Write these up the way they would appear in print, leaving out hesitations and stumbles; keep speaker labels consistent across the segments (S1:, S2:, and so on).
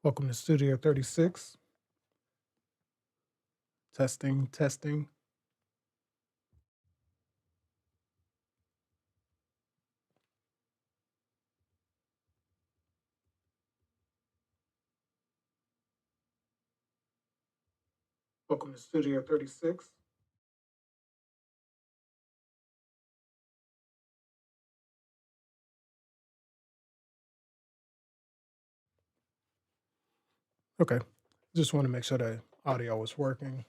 S1: Welcome to Studio 36. Testing, testing. Welcome to Studio 36. Okay. Just want to make sure the audio was working.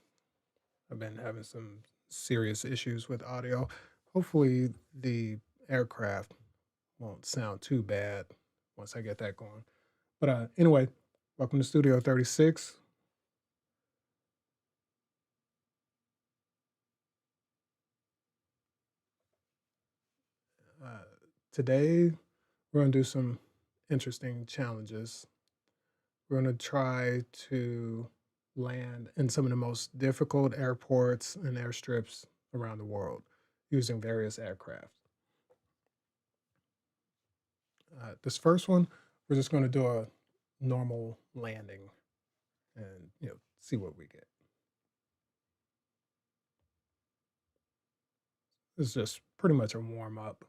S1: I've been having some serious issues with audio. Hopefully, the aircraft won't sound too bad once I get that going. But anyway, welcome to Studio 36. Uh, Today, we're going to do some interesting challenges. We're going to try to land in some of the most difficult airports and airstrips around the world using various aircraft. This first one, we're just going to do a normal landing and see what we get. This is just pretty much a warm up.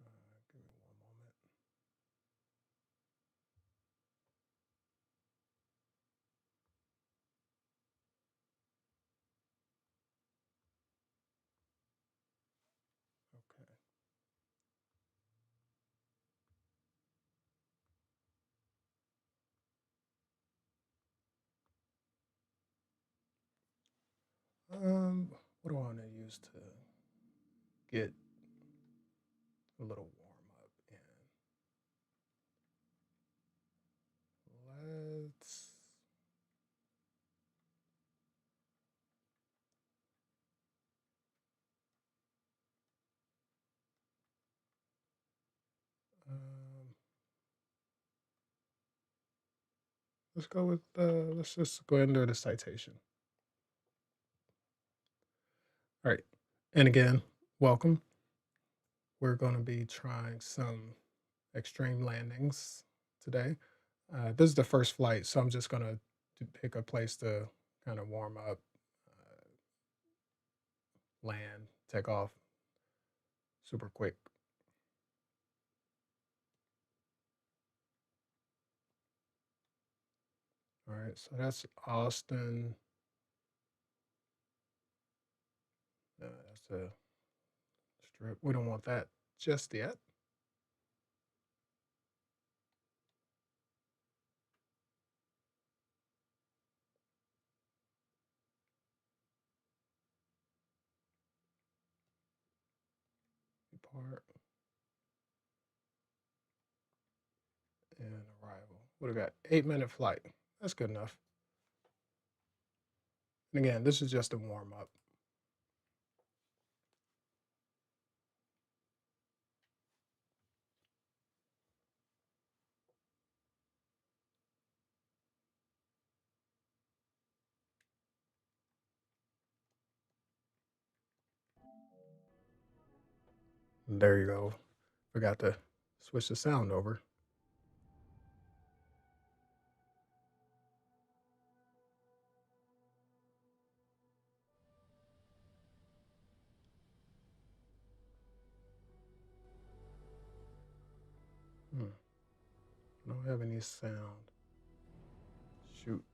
S1: Give me one moment. Okay. What do I want to use to get a little warm up in? Let's um, let's go with let's just go ahead and do the citation. All right. And again, welcome. We're going to be trying some extreme landings today. This is the first flight, so I'm just going to pick a place to kind of warm up, land, take off super quick. All right, so that's Austin. That's a strip. We don't want that just yet. Depart and arrival. What do we got? 8-minute flight. That's good enough. And again, this is just a warm up. There you go. Forgot to switch the sound over. Hmm. I don't have any sound. Shoot.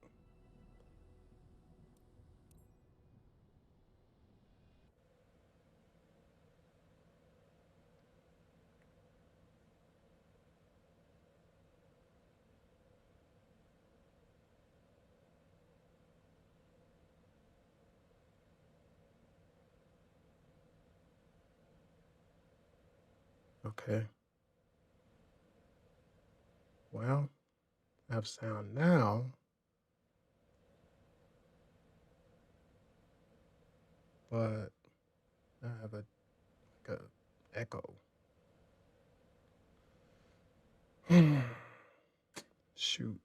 S1: Okay. Well, I have sound now, but I have a echo. shoot.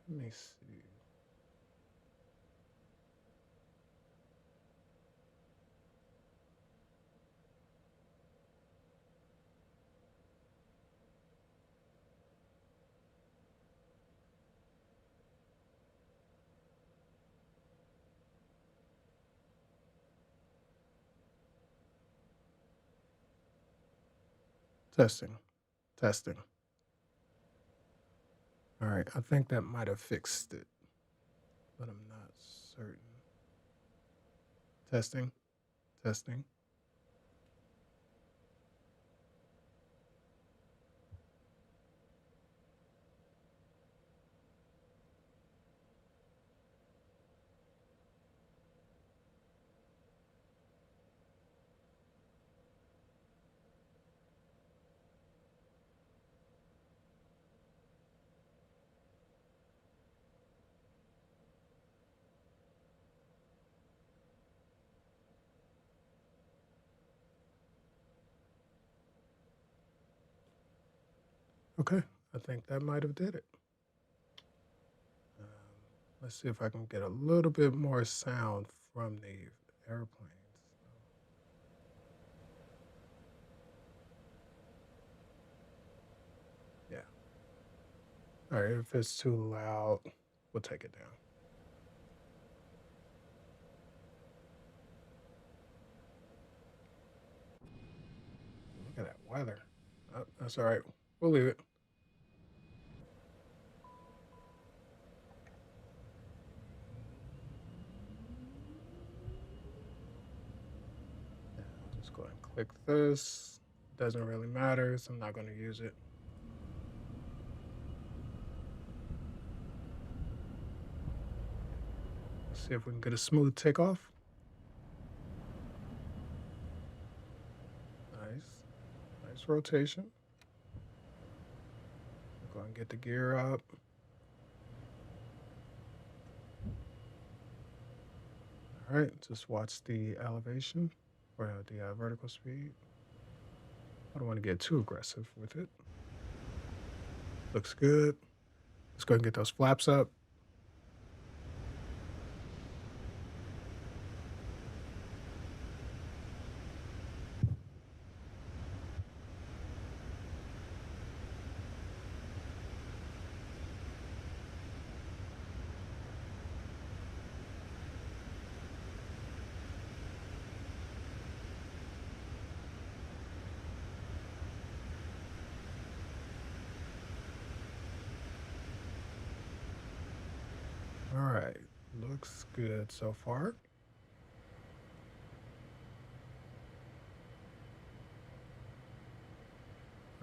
S1: Let me see. Testing, testing. All right, I think that might have fixed it, but I'm not certain. Testing, testing. Okay, I think that might have did it. Um, let's see if I can get a little bit more sound from the airplanes. Yeah. All right, if it's too loud, we'll take it down. Look at that weather. Oh, that's all right. We'll leave it. Yeah, I'll just go ahead and click this. Doesn't really matter, so I'm not going to use it. Let's see if we can get a smooth takeoff. Nice. Nice rotation. Go and get the gear up. All right, just watch the elevation or the vertical speed. I don't want to get too aggressive with it. Looks good. Let's go ahead and get those flaps up. All right, looks good so far.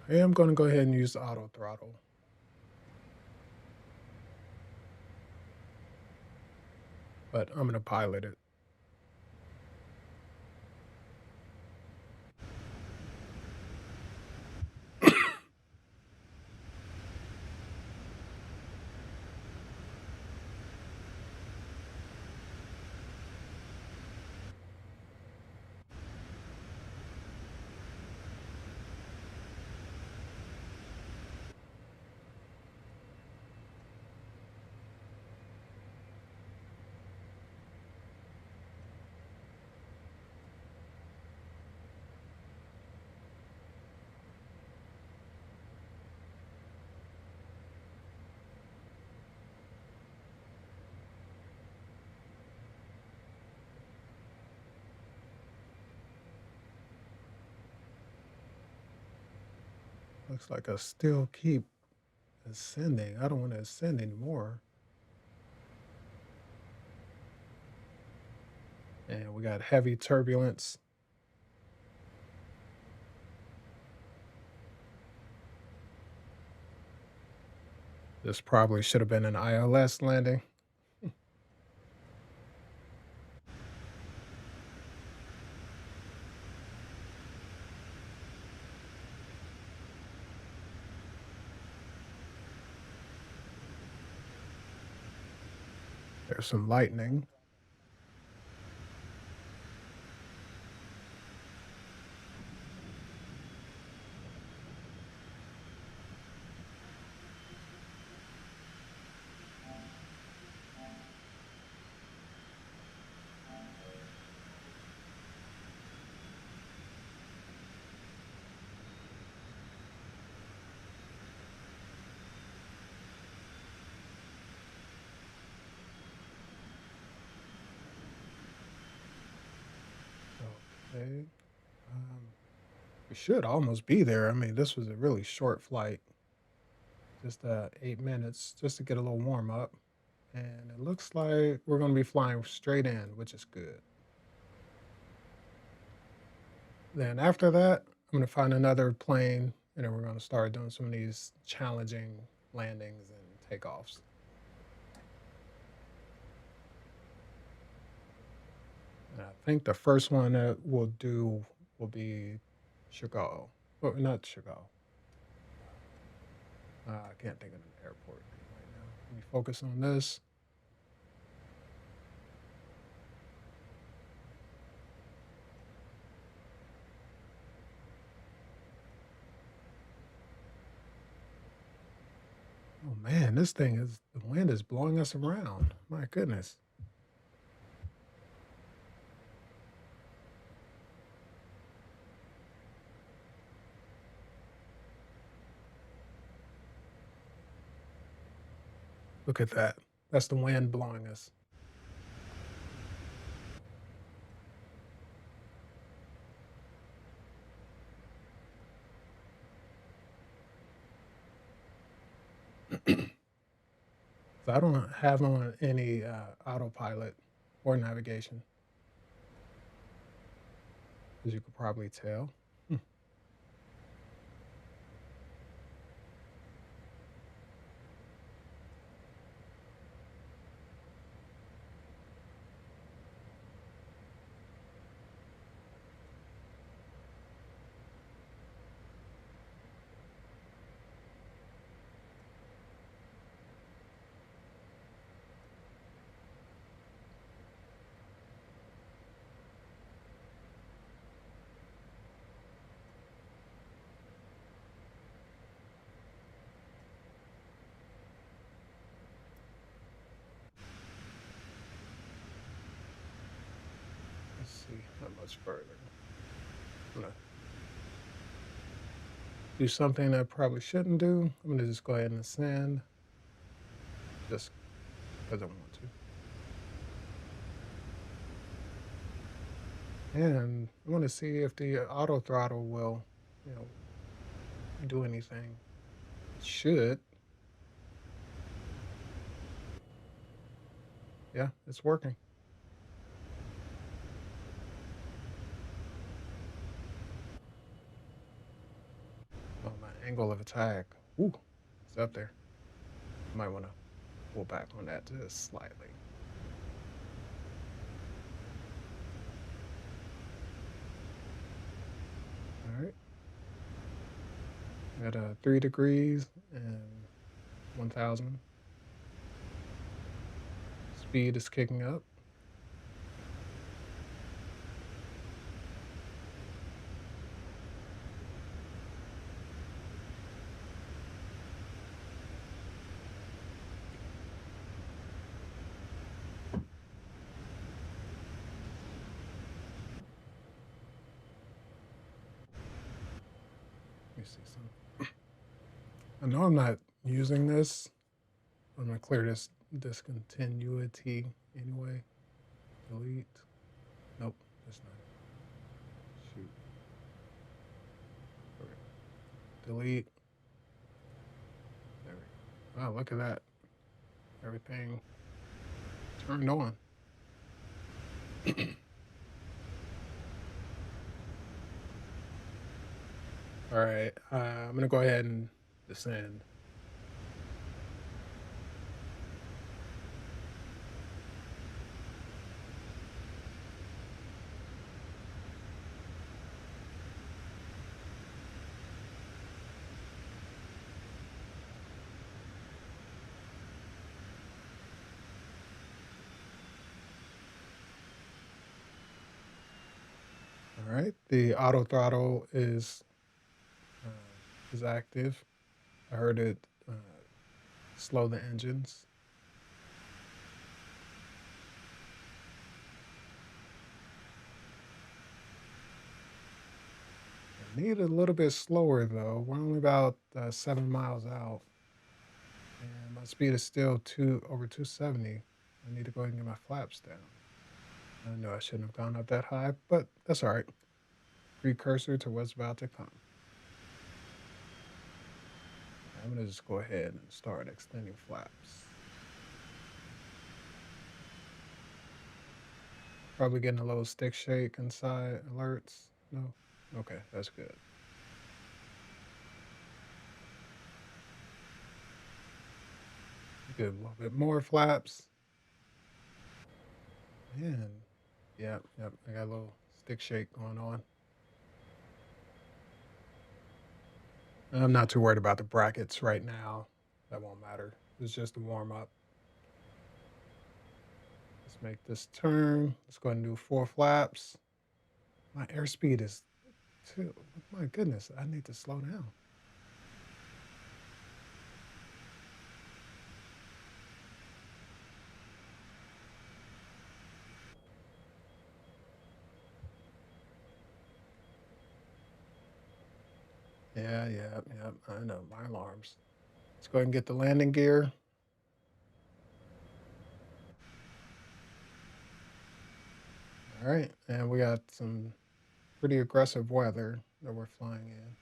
S1: I am going to go ahead and use the auto throttle. But I'm going to pilot it. Looks like I still keep ascending. I don't want to ascend anymore. And we got heavy turbulence. This probably should have been an ILS landing. There's some lightning. Okay. Um, we should almost be there. I mean, this was a really short flight, just 8 minutes, just to get a little warm up. And it looks like we're going to be flying straight in, which is good. Then after that, I'm going to find another plane, and then we're going to start doing some of these challenging landings and takeoffs. And I think the first one that we'll do will be Chicago. Well, not Chicago. I can't think of an airport right now. Let me focus on this. Oh man, this thing is the wind is blowing us around. My goodness. Look at that. That's the wind blowing us. So I don't have on any autopilot or navigation, as you could probably tell. Hmm. Let's see how much further. I'm gonna do something I probably shouldn't do. I'm gonna just go ahead and ascend, just because I want to. And I want to see if the auto throttle will, you know, do anything. It should. Yeah, it's working. Oh, my angle of attack. Ooh, it's up there. Might want to pull back on that just slightly. All right. At 3 degrees and 1,000. Speed is kicking up. Let me see some. I know I'm not using this. I'm gonna clear this discontinuity anyway. Delete. Nope, that's not it. Shoot. Okay. Delete. There we go. Wow, look at that. Everything turned on. All right, I'm gonna go ahead and descend. All right, the auto throttle is active. I heard it slow the engines. I need a little bit slower though. We're only about 7 miles out, and my speed is still over 270. I need to go ahead and get my flaps down. I know I shouldn't have gone up that high, but that's all right. Precursor to what's about to come. I'm gonna just go ahead and start extending flaps. Probably getting a little stick shake inside alerts. No? Okay, that's good. Good, a little bit more flaps. Man, yep. I got a little stick shake going on. I'm not too worried about the brackets right now. That won't matter. It's just a warm up. Let's make this turn. Let's go ahead and do 4 flaps. My airspeed is two. My goodness, I need to slow down. Yeah. I know my alarms. Let's go ahead and get the landing gear. All right, and we got some pretty aggressive weather that we're flying in.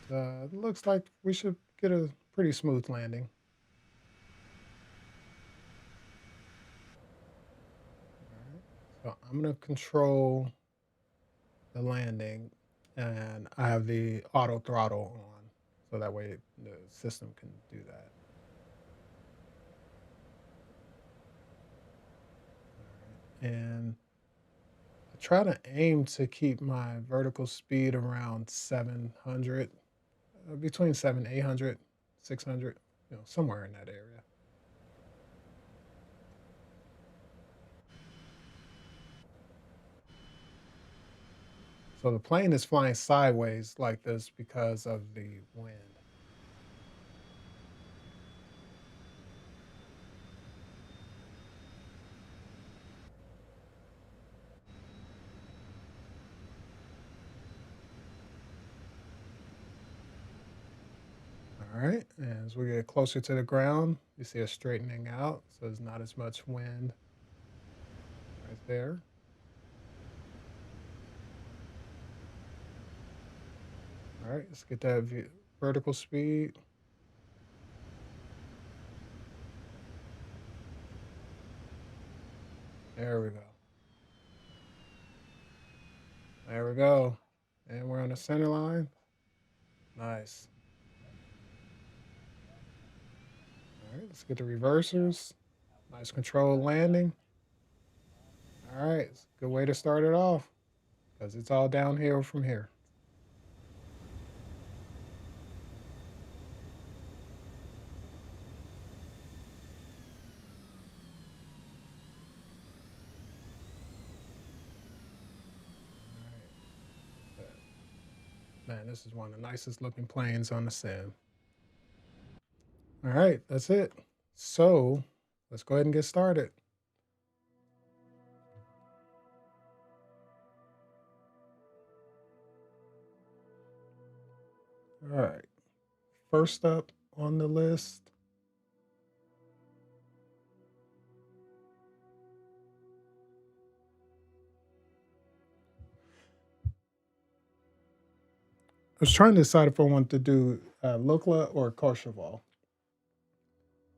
S1: But it looks like we should get a pretty smooth landing. All right, so I'm gonna control the landing, and I have the auto throttle on, so that way the system can do that. All right, and I try to aim to keep my vertical speed around 700, between 800, 600, somewhere in that area. So the plane is flying sideways like this because of the wind. All right, and as we get closer to the ground, you see us straightening out, so there's not as much wind right there. All right, let's get that vertical speed. There we go. There we go. And we're on the center line. Nice. All right, let's get the reversers. Nice controlled landing. All right, it's a good way to start it off because it's all downhill from here. All right. Man, this is one of the nicest looking planes on the sim. All right, that's it. So let's go ahead and get started. All right, first up on the list. I was trying to decide if I want to do Lukla or Kosovo,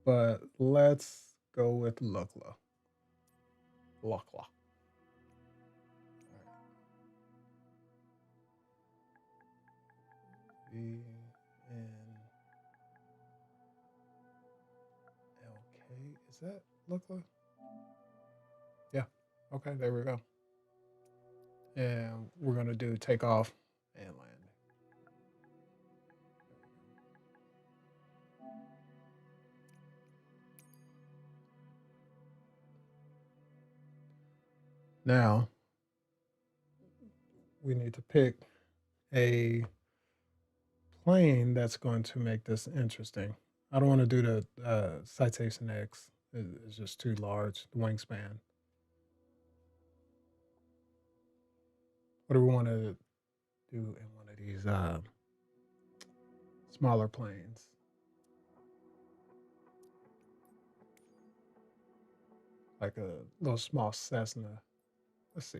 S1: but let's go with Lukla. Lukla. VNLK. Is that Lukla? Yeah. Okay, there we go. And we're going to do takeoff and land. Now, we need to pick a plane that's going to make this interesting. I don't want to do the Citation X. It's just too large, the wingspan. What do we want to do in one of these smaller planes? Like a little small Cessna. Let's see.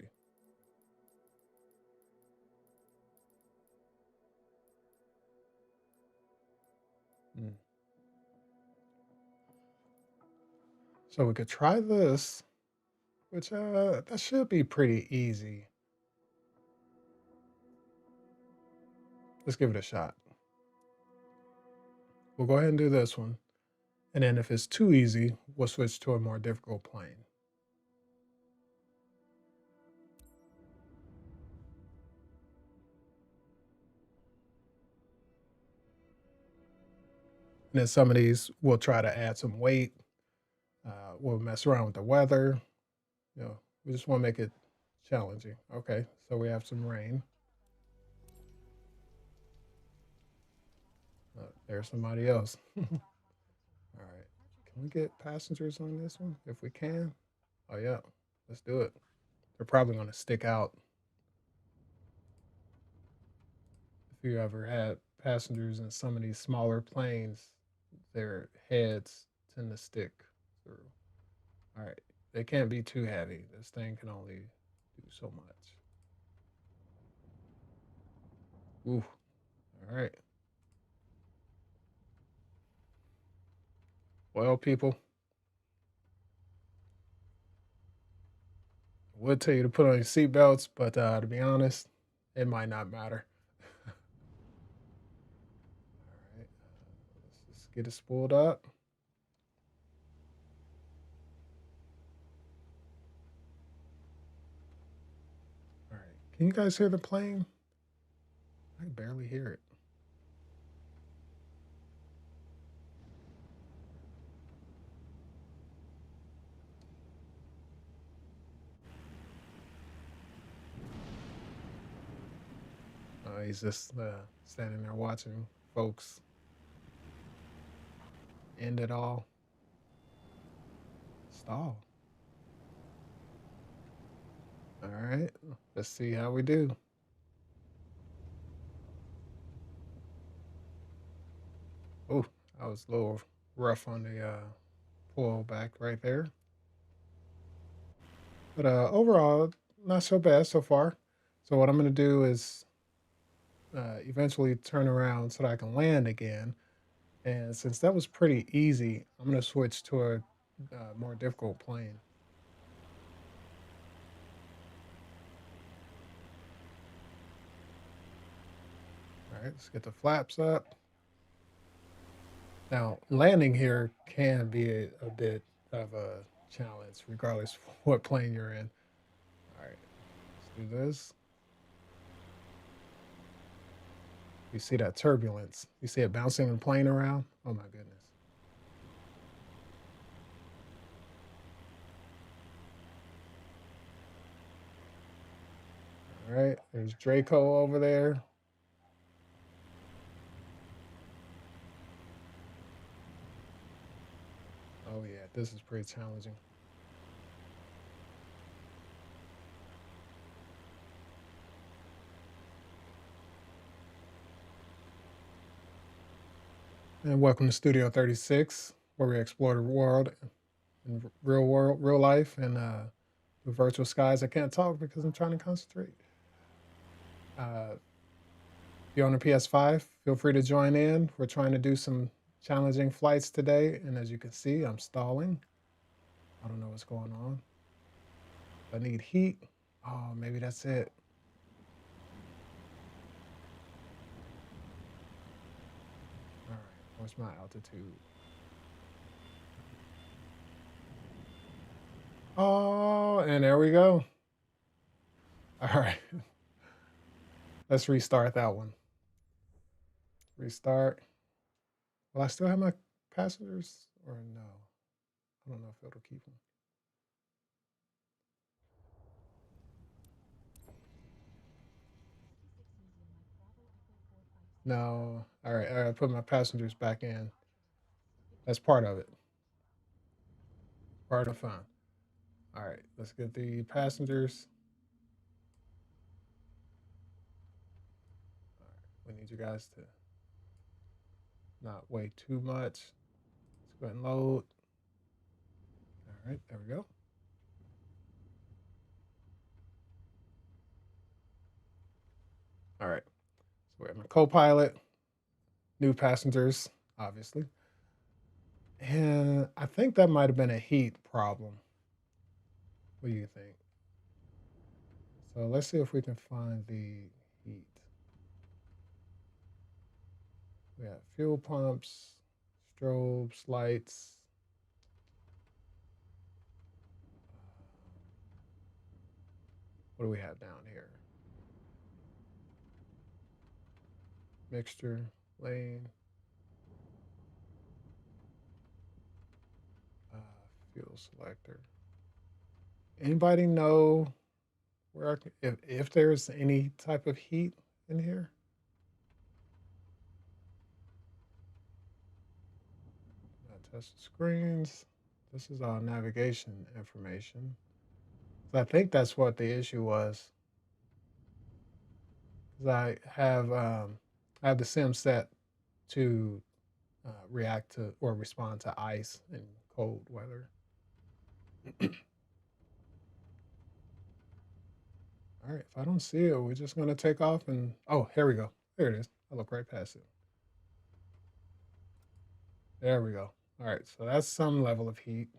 S1: Mm. So we could try this, which that should be pretty easy. Let's give it a shot. We'll go ahead and do this one. And then if it's too easy, we'll switch to a more difficult plane. And then some of these, we'll try to add some weight. We'll mess around with the weather. You know, we just want to make it challenging. Okay, so we have some rain. There's somebody else. All right. Can we get passengers on this one if we can? Oh, yeah. Let's do it. They're probably going to stick out. If you ever had passengers in some of these smaller planes, their heads tend to stick through. All right. They can't be too heavy. This thing can only do so much. Ooh. All right. Well, people, I would tell you to put on your seatbelts, but to be honest, it might not matter. All right. Let's just get it spooled up. All right. Can you guys hear the plane? I can barely hear it. He's just standing there watching folks end it all. Stall. All right. Let's see how we do. Oh, I was a little rough on the pull back right there. But overall, not so bad so far. So what I'm going to do is eventually turn around so that I can land again. And since that was pretty easy, I'm going to switch to a more difficult plane. All right, let's get the flaps up. Now, landing here can be a bit of a challenge, regardless of what plane you're in. All right, let's do this. You see that turbulence? You see it bouncing and playing around? Oh my goodness. All right, there's Draco over there. Oh yeah, this is pretty challenging. And welcome to Studio 36, where we explore the world in real life, and the virtual skies. I can't talk because I'm trying to concentrate. If you're on a PS5, feel free to join in. We're trying to do some challenging flights today, and as you can see, I'm stalling. I don't know what's going on. I need heat. Oh, maybe that's it. All right, what's my altitude? Oh, and there we go. All right, let's restart that one. Restart. Will I still have my passengers or no? I don't know if it'll keep them. No. All right. I put my passengers back in. That's part of it. Part of the fun. All right. Let's get the passengers. All right. We need you guys to not wait too much. Let's go ahead and load. All right. There we go. All right. So we have my co-pilot, new passengers, obviously. And I think that might have been a heat problem. What do you think? So let's see if we can find the heat. We have fuel pumps, strobes, lights. What do we have down here? Mixture, lane, uh, fuel selector. Anybody know where I can, if there's any type of heat in here? Test screens. This is all navigation information. So I think that's what the issue was. Because I have the sim set to react to or respond to ice and cold weather. All right, if I don't see it, we're just gonna take off and oh, here we go. There it is. I look right past it. There we go. All right, so that's some level of heat.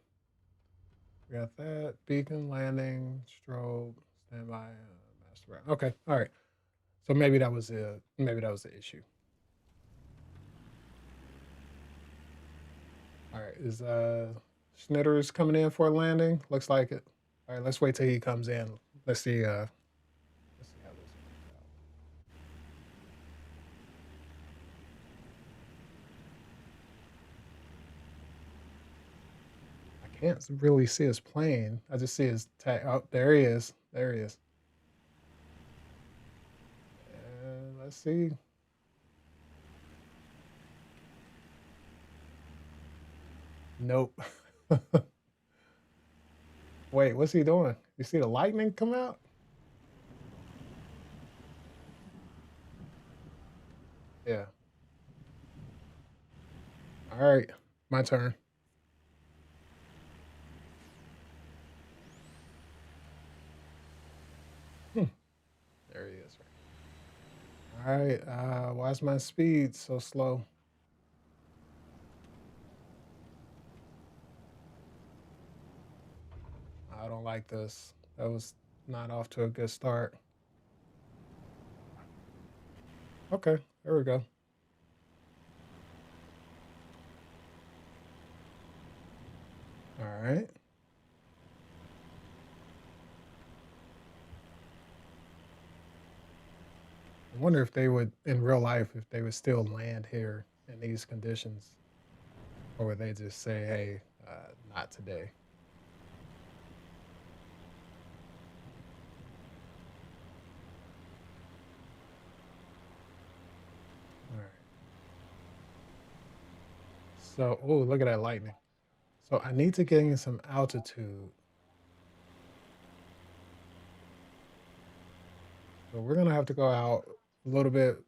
S1: We got that beacon landing, strobe, standby, master route. Okay, all right. So maybe that was the issue. All right, is Schnitters coming in for a landing? Looks like it. All right, let's wait till he comes in. Let's see. Let's see how this works out. I can't really see his plane. I just see his tag. Oh, there he is. There he is. And let's see. Nope. Wait, what's he doing? You see the lightning come out? Yeah. All right, my turn. Hmm. There he is. All right. Why is my speed so slow? I don't like this. That was not off to a good start. Okay, there we go. All right. I wonder if they would, in real life, if they would still land here in these conditions, or would they just say, "Hey, not today"? All right. So, oh, look at that lightning. So I need to gain some altitude. So we're gonna have to go out a little bit,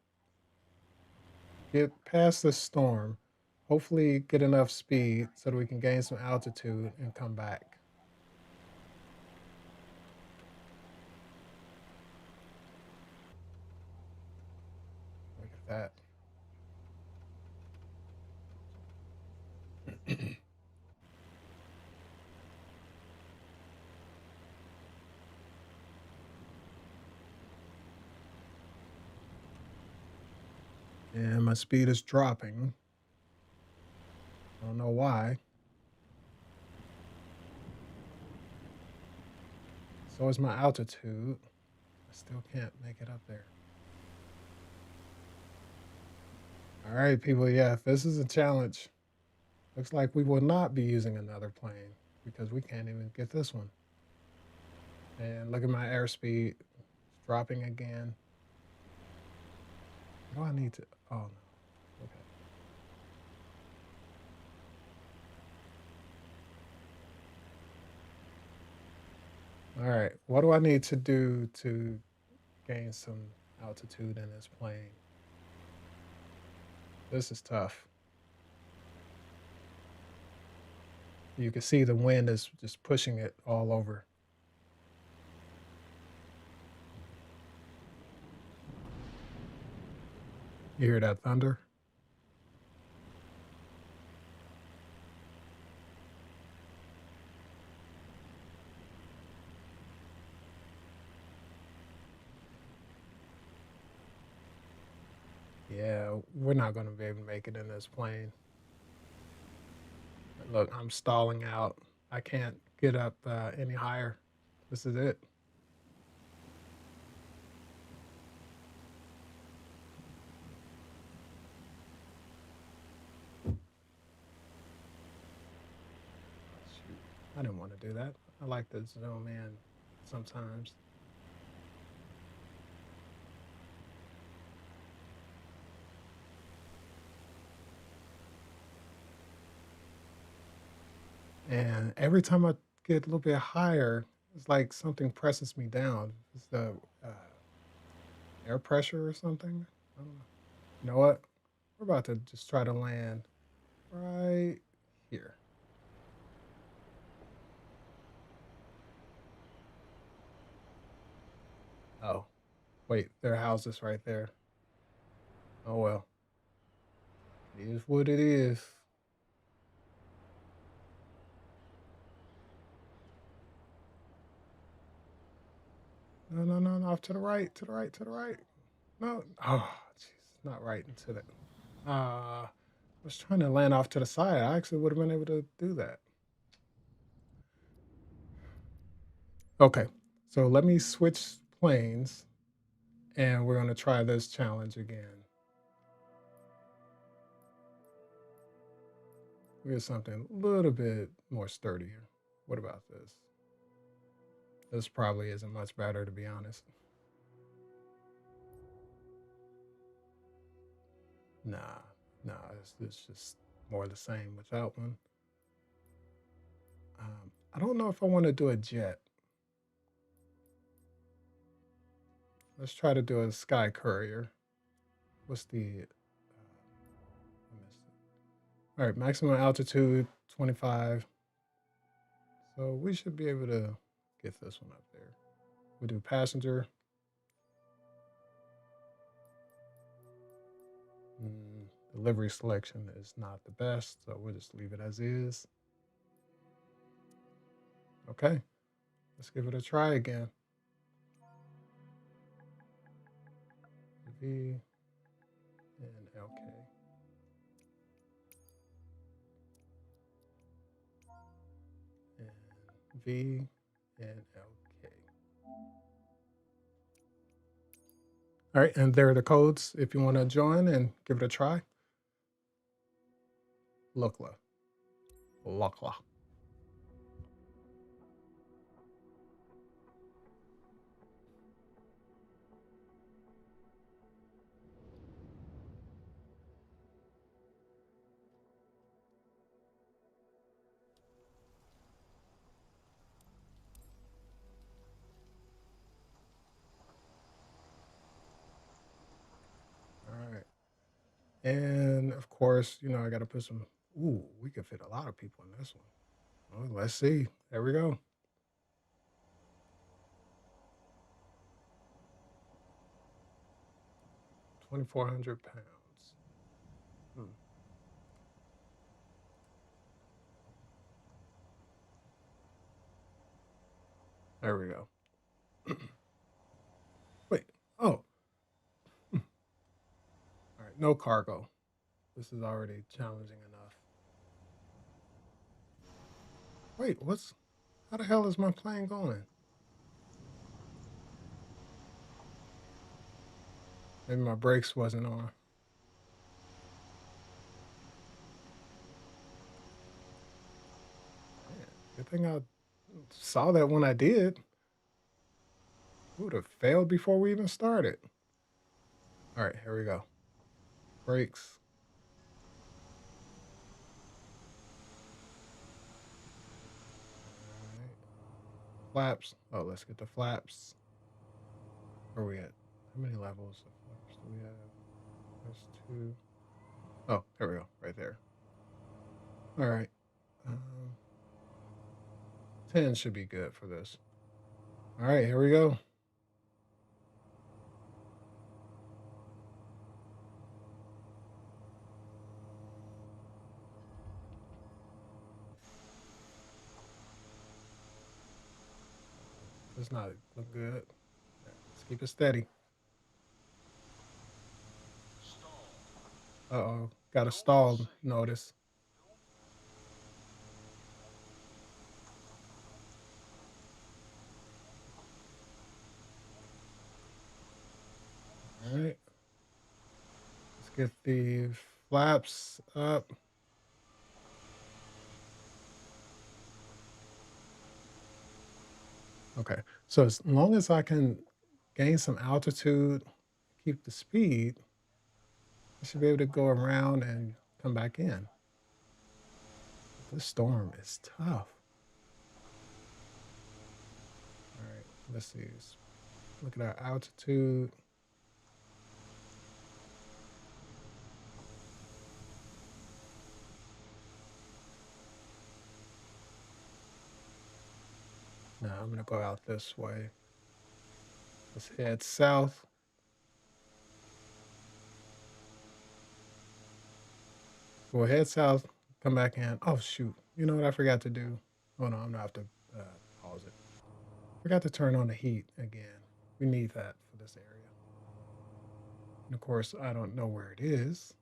S1: get past the storm, hopefully get enough speed so that we can gain some altitude and come back. Look at that. And my speed is dropping. I don't know why. So is my altitude. I still can't make it up there. All right, people. Yeah, if this is a challenge, looks like we will not be using another plane because we can't even get this one. And look at my airspeed. It's dropping again. What do I need to? Oh no. Okay. All right. What do I need to do to gain some altitude in this plane? This is tough. You can see the wind is just pushing it all over. You hear that thunder? Yeah, we're not going to be able to make it in this plane. Look, I'm stalling out. I can't get up any higher. This is it. Shoot. I didn't want to do that. I like to zoom in sometimes. And every time I get a little bit higher, it's like something presses me down. It's the uh, air pressure or something. I don't know. You know what? We're about to just try to land right here. Oh, wait, there are houses right there. Oh well, it is what it is. No, no, no, no, off to the right, to the right, to the right. No, oh, jeez, not right into that. I was trying to land off to the side. I actually would have been able to do that. Okay, so let me switch planes, and we're gonna try this challenge again. We get something a little bit more sturdier. What about this? This probably isn't much better, to be honest. Nah, nah, it's just more the same without one. I don't know if I want to do a jet. Let's try to do a sky courier. What's the? All right, maximum altitude 25. So we should be able to get this one up there. We'll do passenger. Delivery selection is not the best, so we'll just leave it as is. Okay, let's give it a try again. V and LK. And V and LK. All right, and there are the codes if you want to join and give it a try. Lukla. Lukla. All right. And of course, I got to put some. Ooh, we could fit a lot of people in this one. Well, let's see. There we go. 2,400 pounds. Hmm. There we go. Wait. Oh. Hmm. All right. No cargo. This is already challenging enough. Wait, what's. How the hell is my plane going? Maybe my brakes wasn't on. Man, good thing I saw that when I did. We would have failed before we even started. All right, here we go. brakes. All right. Flaps. Oh, let's get the flaps. Where are we at? How many levels of flaps do we have? There's two. Oh, there we go. Right there. All right. 10 should be good for this. All right, here we go. Does not look good. Let's keep it steady. Uh-oh. Got a stall notice. All right. Let's get the flaps up. Okay. So as long as I can gain some altitude, keep the speed, I should be able to go around and come back in. This storm is tough. All right. Let's see. Look at our altitude. Now I'm going to go out this way. Let's head south. Go head south, come back in. Oh, shoot. You know what I forgot to do? Oh, no, I'm going to have to pause it. Forgot to turn on the heat again. We need that for this area. And of course, I don't know where it is.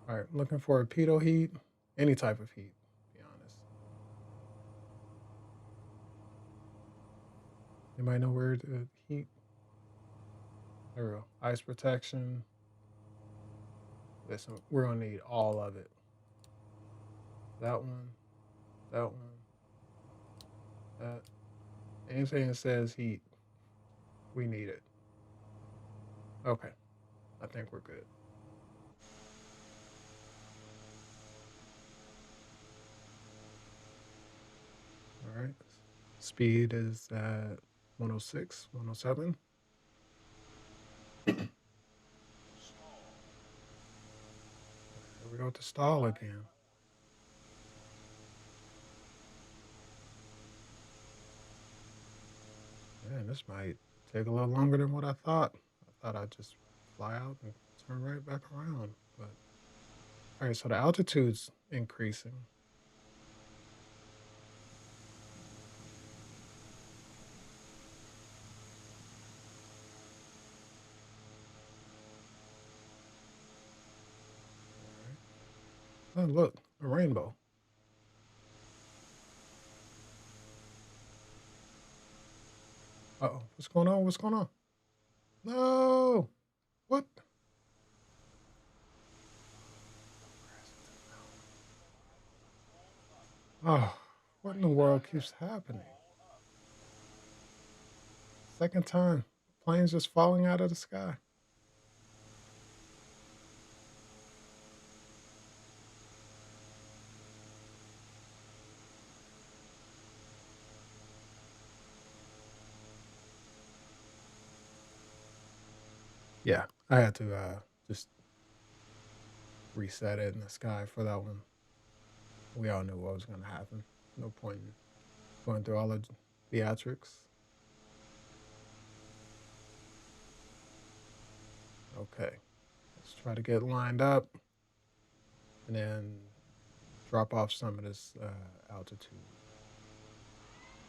S1: All right, looking for a pitot heat, any type of heat, to be honest. Anybody know where the heat? There we go. Ice protection. Listen, we're gonna need all of it. That one, that one, that. Anything that says heat, we need it. Okay, I think we're good. All right. Speed is at 106, 107. Here we go to stall again. Man, this might take a little longer than what I thought. I thought I'd just fly out and turn right back around. But all right, so the altitude's increasing. All right. Oh, look, a rainbow. Uh-oh, what's going on? What's going on? No! What? Oh, what in the world keeps happening? Second time, planes just falling out of the sky. Yeah, I had to just reset it in the sky for that one. We all knew what was going to happen. No point in going through all the theatrics. Okay, let's try to get lined up and then drop off some of this altitude.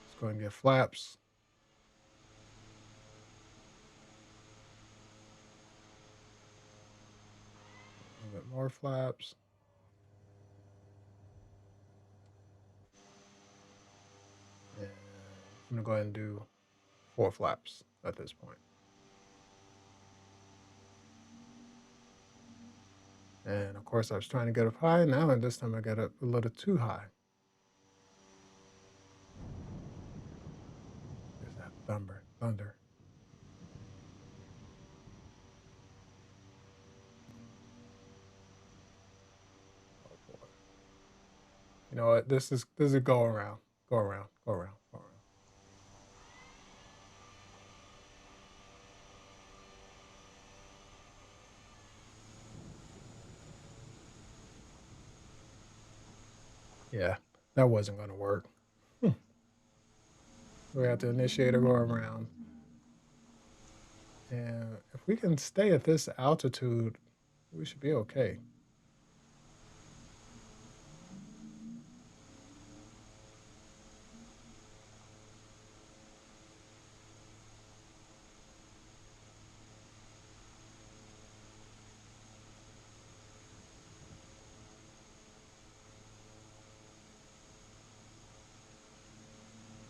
S1: Let's go ahead and get flaps. A little bit more flaps. And I'm going to go ahead and do 4 flaps at this point. And of course, I was trying to get up high now, and this time I got up a little too high. There's that thunder. know what? This is go around, go around, go around, go around. Yeah, that wasn't gonna work. We have to initiate a go around, and if we can stay at this altitude, we should be okay.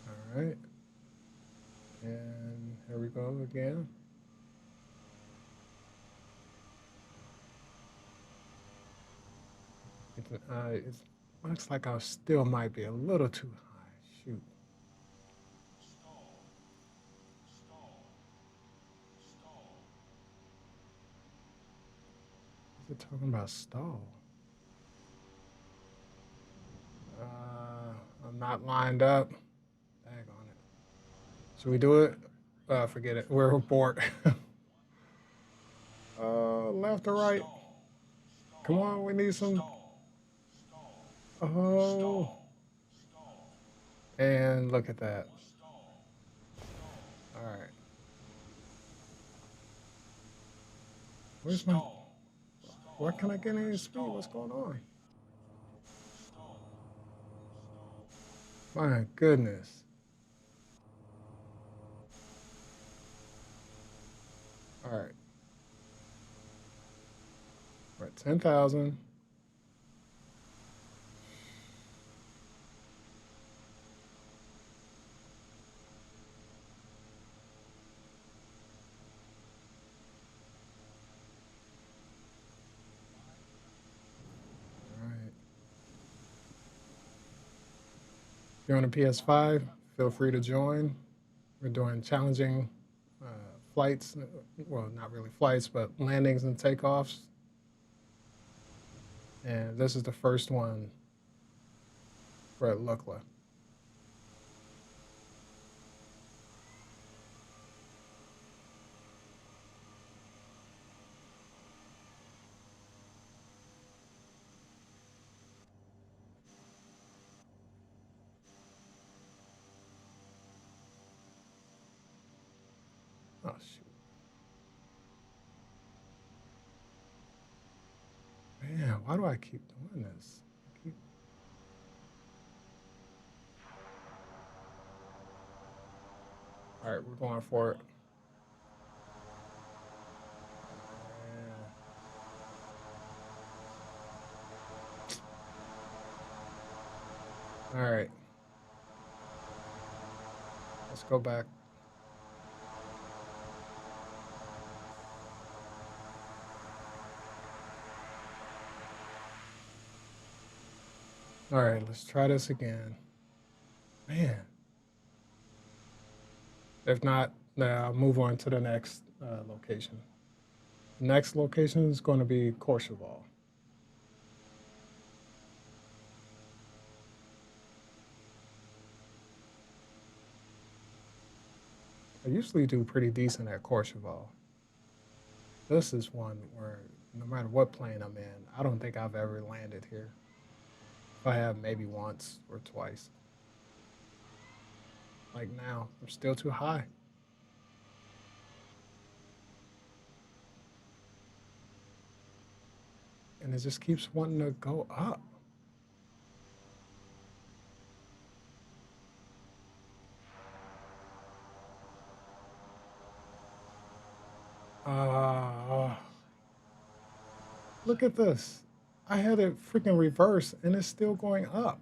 S1: All right, and here we go again. It looks like I still might be a little too high. Shoot. Is it talking about stall? I'm not lined up. Dag on it. Should we do it? Forget it. We're aboard. Left or right? Come on, we need some. Oh, and look at that. All right. Where's my? Why can't I get any speed? What's going on? My goodness. All right. We're at 10,000. All right. If you're on a PS5, feel free to join. We're doing challenging uh, flights. Well, not really flights, but landings and takeoffs. And this is the first one for Lukla. Oh, shoot. Man, why do I keep doing this? All right, we're going for it. All right, let's go back. All right, let's try this again. Man, if not, I'll move on to the next location. The next location is going to be Courchevel. I usually do pretty decent at Courchevel. This is one where no matter what plane I'm in, I don't think I've ever landed here. If I have, maybe once or twice. Like now, I'm still too high. And it just keeps wanting to go up. Uh, Look at this. I had it freaking reverse and it's still going up.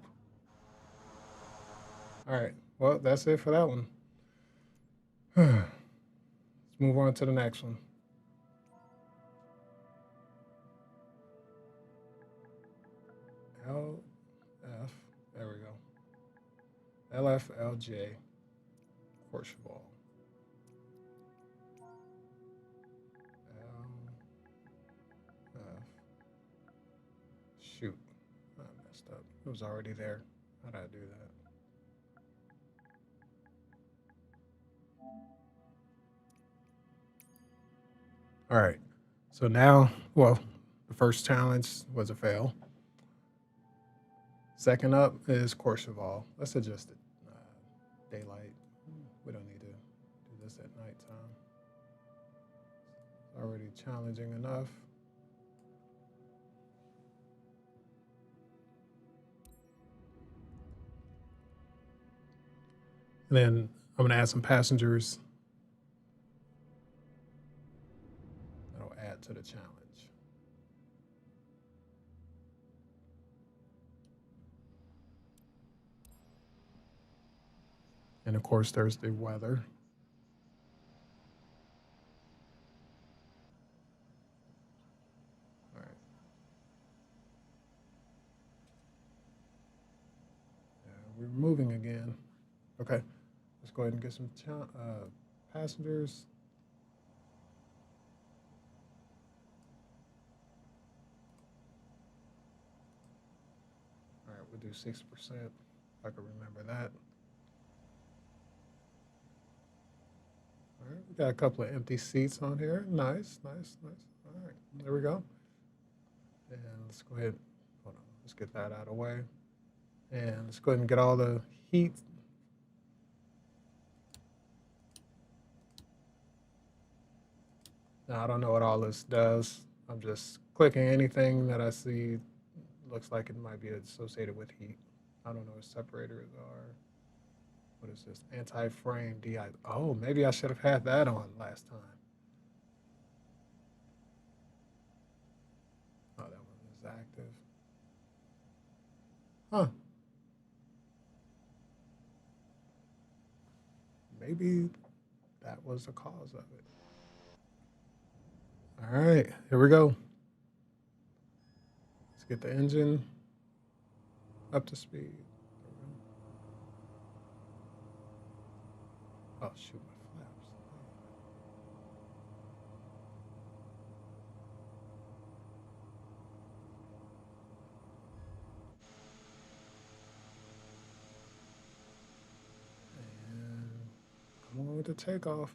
S1: All right. Well, that's it for that one. Let's move on to the next one. LF. There we go. LFLJ. Courchevel. LF. Shoot. I messed up. It was already there. How did I do that? All right. So now, well, the first challenge was a fail. Second up is Courchevel. Let's adjust it. Daylight. We don't need to do this at nighttime. It's already challenging enough. And then I'm going to add some passengers. That'll add to the challenge. And of course, there's the weather. All right. Yeah, we're moving again. Okay. Let's go ahead and get some passengers. All right, we'll do 6%. If I can remember that. All right, we got a couple of empty seats on here. Nice, nice, nice. All right, there we go. And let's go ahead. Hold on. Let's get that out of the way. And let's go ahead and get all the heat. Now, I don't know what all this does. I'm just clicking anything that I see looks like it might be associated with heat. I don't know what separators are. What is this? Anti-frame DI. Oh, maybe I should have had that on last time. Oh, that one is active. Huh. Maybe that was the cause of it. All right, here we go. Let's get the engine up to speed. Oh, shoot, my flaps. And come on with the takeoff.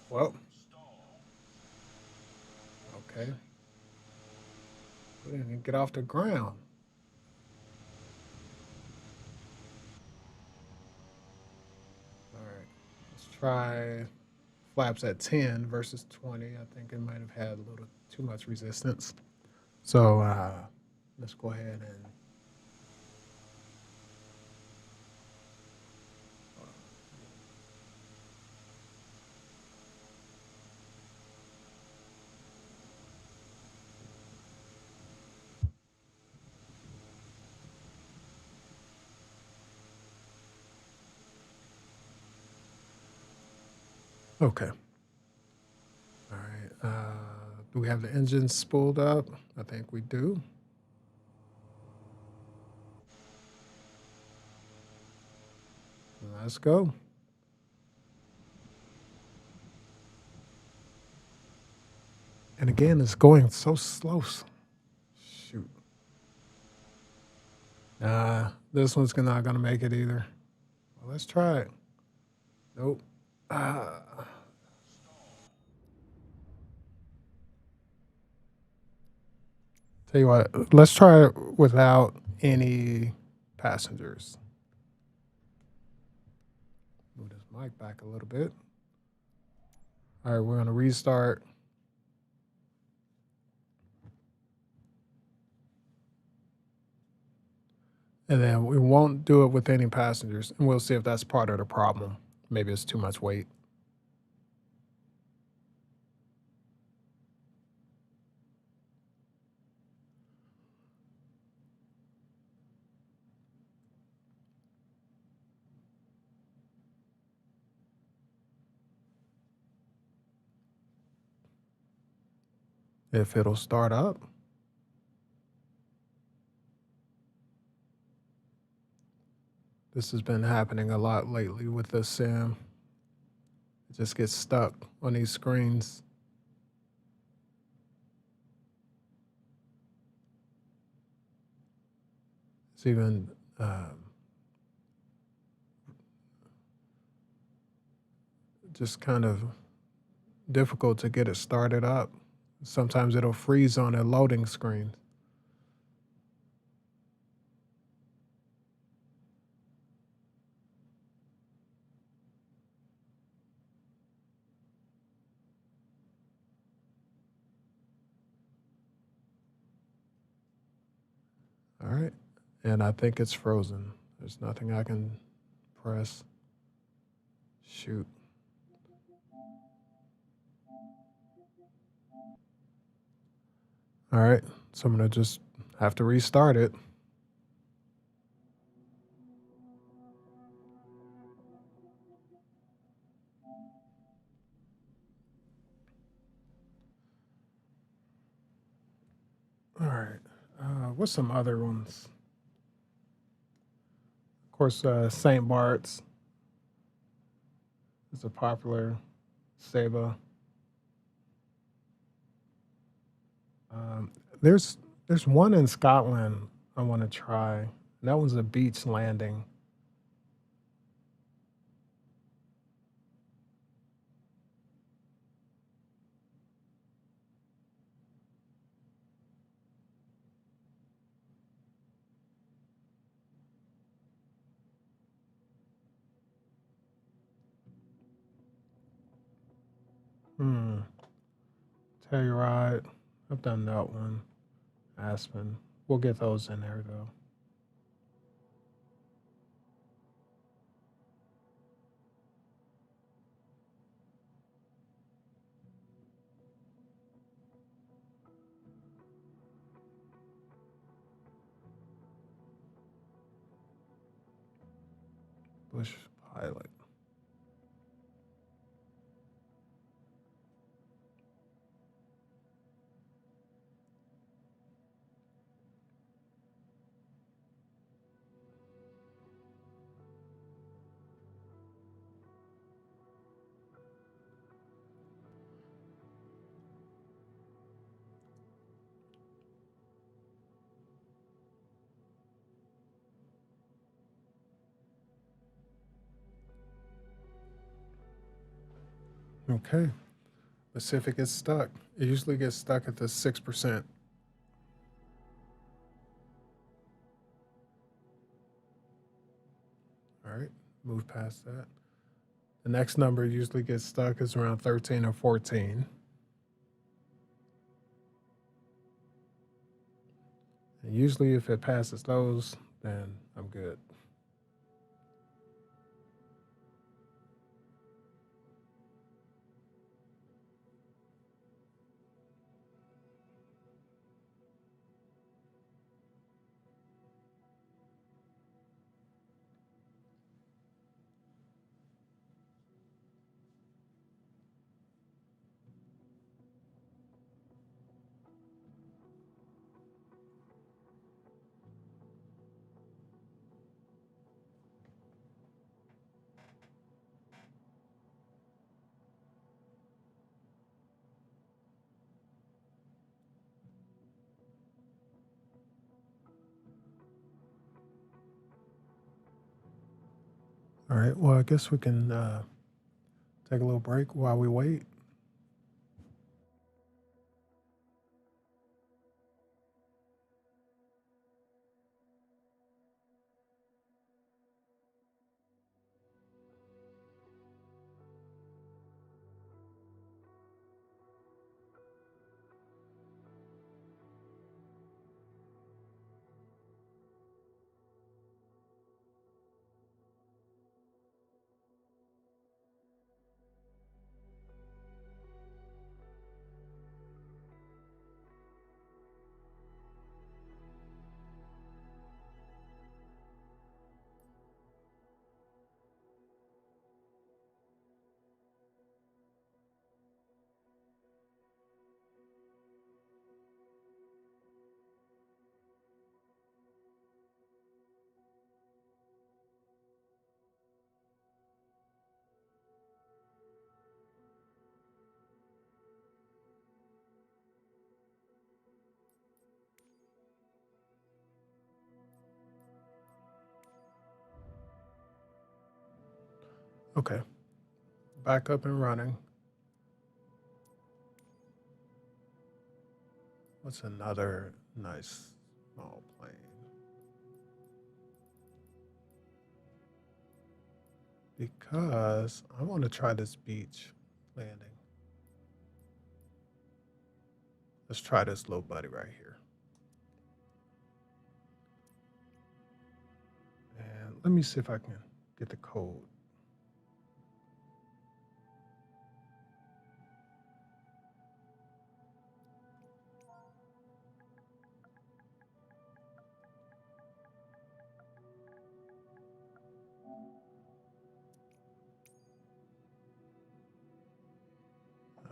S1: Well, okay. We didn't even get off the ground. All right, let's try flaps at 10 versus 20. I think it might have had a little too much resistance. So let's go ahead and okay. All right. Do we have the engine spooled up? I think we do. Let's go. And again, it's going so slow. Shoot. This one's not gonna make it either. Well, let's try it. Nope. Tell you what, let's try it without any passengers. Move this mic back a little bit. All right, we're gonna restart. And then we won't do it with any passengers, and we'll see if that's part of the problem. Maybe it's too much weight. If it'll start up. This has been happening a lot lately with this sim. It just gets stuck on these screens. It's even just kind of difficult to get it started up. Sometimes it'll freeze on a loading screen. All right. And I think it's frozen. There's nothing I can press. Shoot. All right. So I'm going to just have to restart it. All right. What's some other ones? Of course, St. Bart's is a popular Saba. Um, there's there's one in Scotland I want to try. And that one's a beach landing. Hmm. Telluride. I've done that one. Aspen. We'll get those in there though. Bush pilot. Okay. Let's see if it gets stuck. It usually gets stuck at the 6%. All right. Move past that. The next number usually gets stuck is around 13 or 14. And usually, if it passes those, then I'm good. All right. Well, I guess we can take a little break while we wait. Okay, back up and running. What's another nice small plane? Because I want to try this beach landing. Let's try this little buddy right here. And let me see if I can get the code.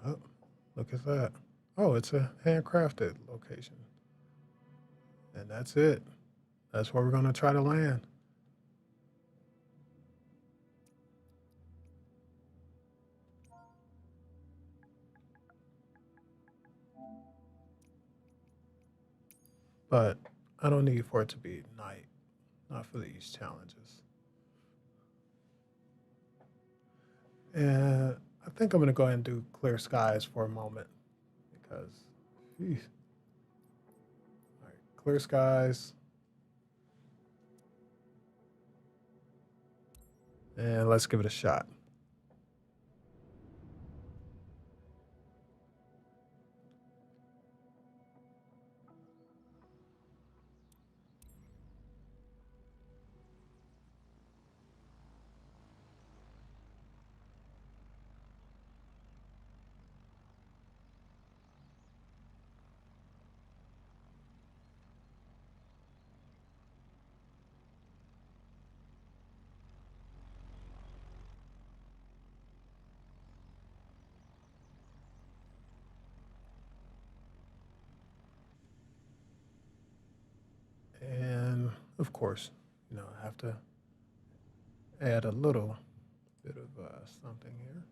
S1: Oh, look at that. Oh, it's a handcrafted location. And that's it. That's where we're going to try to land. But I don't need for it to be night, not for these challenges. And I think I'm going to go ahead and do clear skies for a moment because, geez. All right, clear skies. And let's give it a shot. And of course, I have to add a little bit of something here.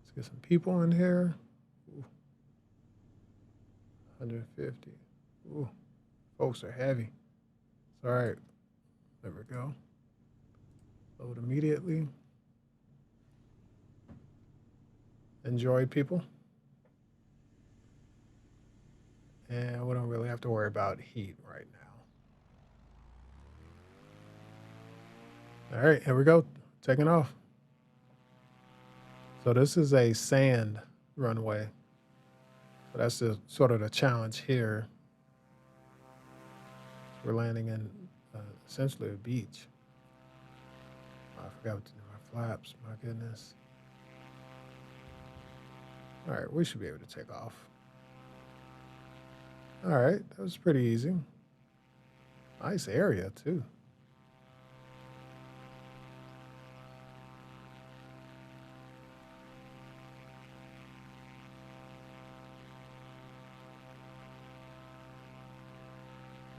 S1: Let's get some people in here. Ooh, 150. Ooh, folks are heavy. It's all right. There we go. Load immediately. Enjoy, people. And we don't really have to worry about heat right now. All right, here we go. Taking off. So this is a sand runway. So that's sort of the challenge here. We're landing in essentially a beach. Oh, I forgot to do my flaps. My goodness. All right, we should be able to take off. All right, that was pretty easy. Nice area, too.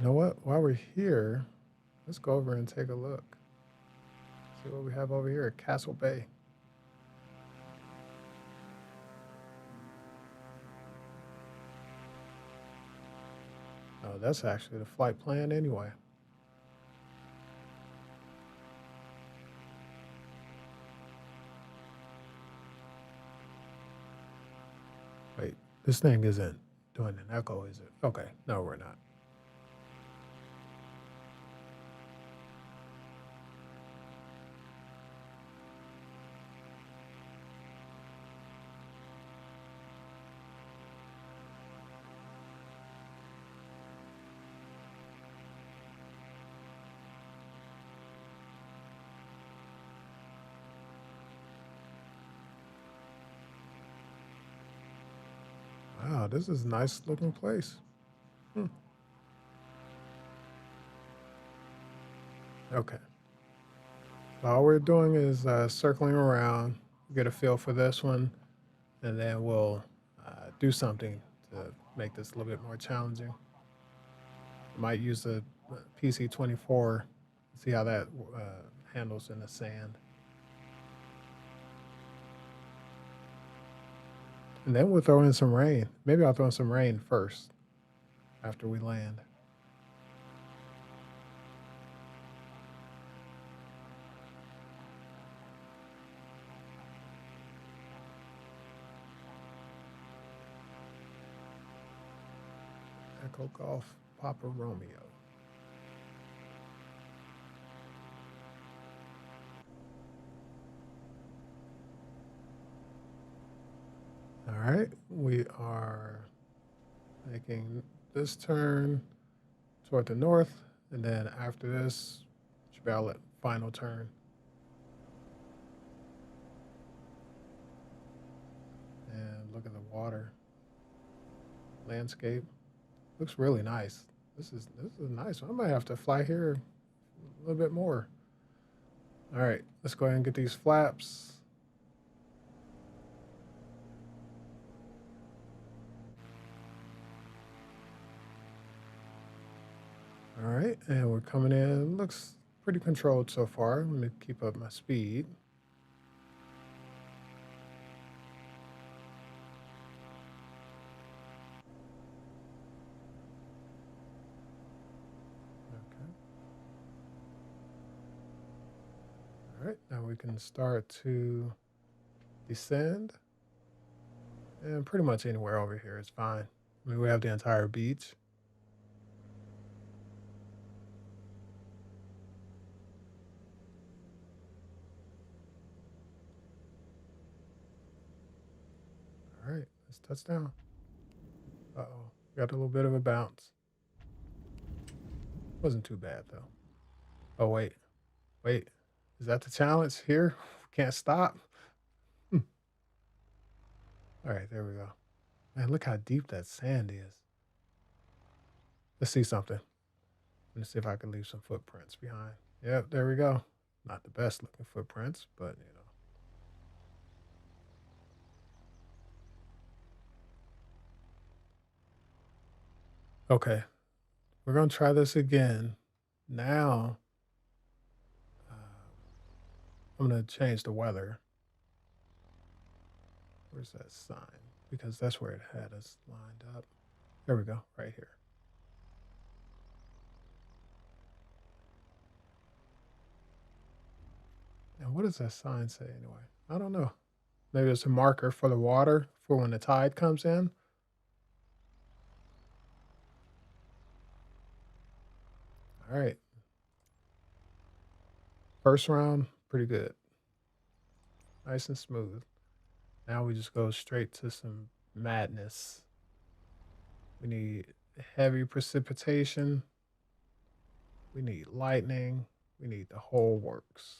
S1: You know what? While we're here, let's go over and take a look. See what we have over here at Castle Bay. Oh, that's actually the flight plan anyway. Wait, this thing isn't doing an echo, is it? Okay, no, we're not. Wow, this is a nice looking place. Okay. All we're doing is circling around, get a feel for this one, and then we'll do something to make this a little bit more challenging. Might use the PC-24, see how that handles in the sand. And then we'll throw in some rain. Maybe I'll throw in some rain first after we land. Echo Golf Papa Romeo. All right, we are making this turn toward the north, and then after this, should be our final turn. And look at the water landscape. Looks really nice. This is nice. I might have to fly here a little bit more. All right, let's go ahead and get these flaps. All right, and we're coming in. Looks pretty controlled so far. Let me keep up my speed. Okay. All right, now we can start to descend. And pretty much anywhere over here is fine. I mean, we have the entire beach. All right, let's touch down. Uh-oh, got a little bit of a bounce. Wasn't too bad though. Oh, wait. Is that the challenge here? Can't stop? Hmm. All right, there we go. Man, look how deep that sand is. Let's see something. Let's see if I can leave some footprints behind. Yep, there we go. Not the best looking footprints, but you know. Okay, we're gonna try this again. Now, I'm gonna change the weather. Where's that sign? Because that's where it had us lined up. There we go, right here. And what does that sign say anyway? I don't know. Maybe it's a marker for the water for when the tide comes in. All right. First round, pretty good. Nice and smooth. Now we just go straight to some madness. We need heavy precipitation. We need lightning. We need the whole works.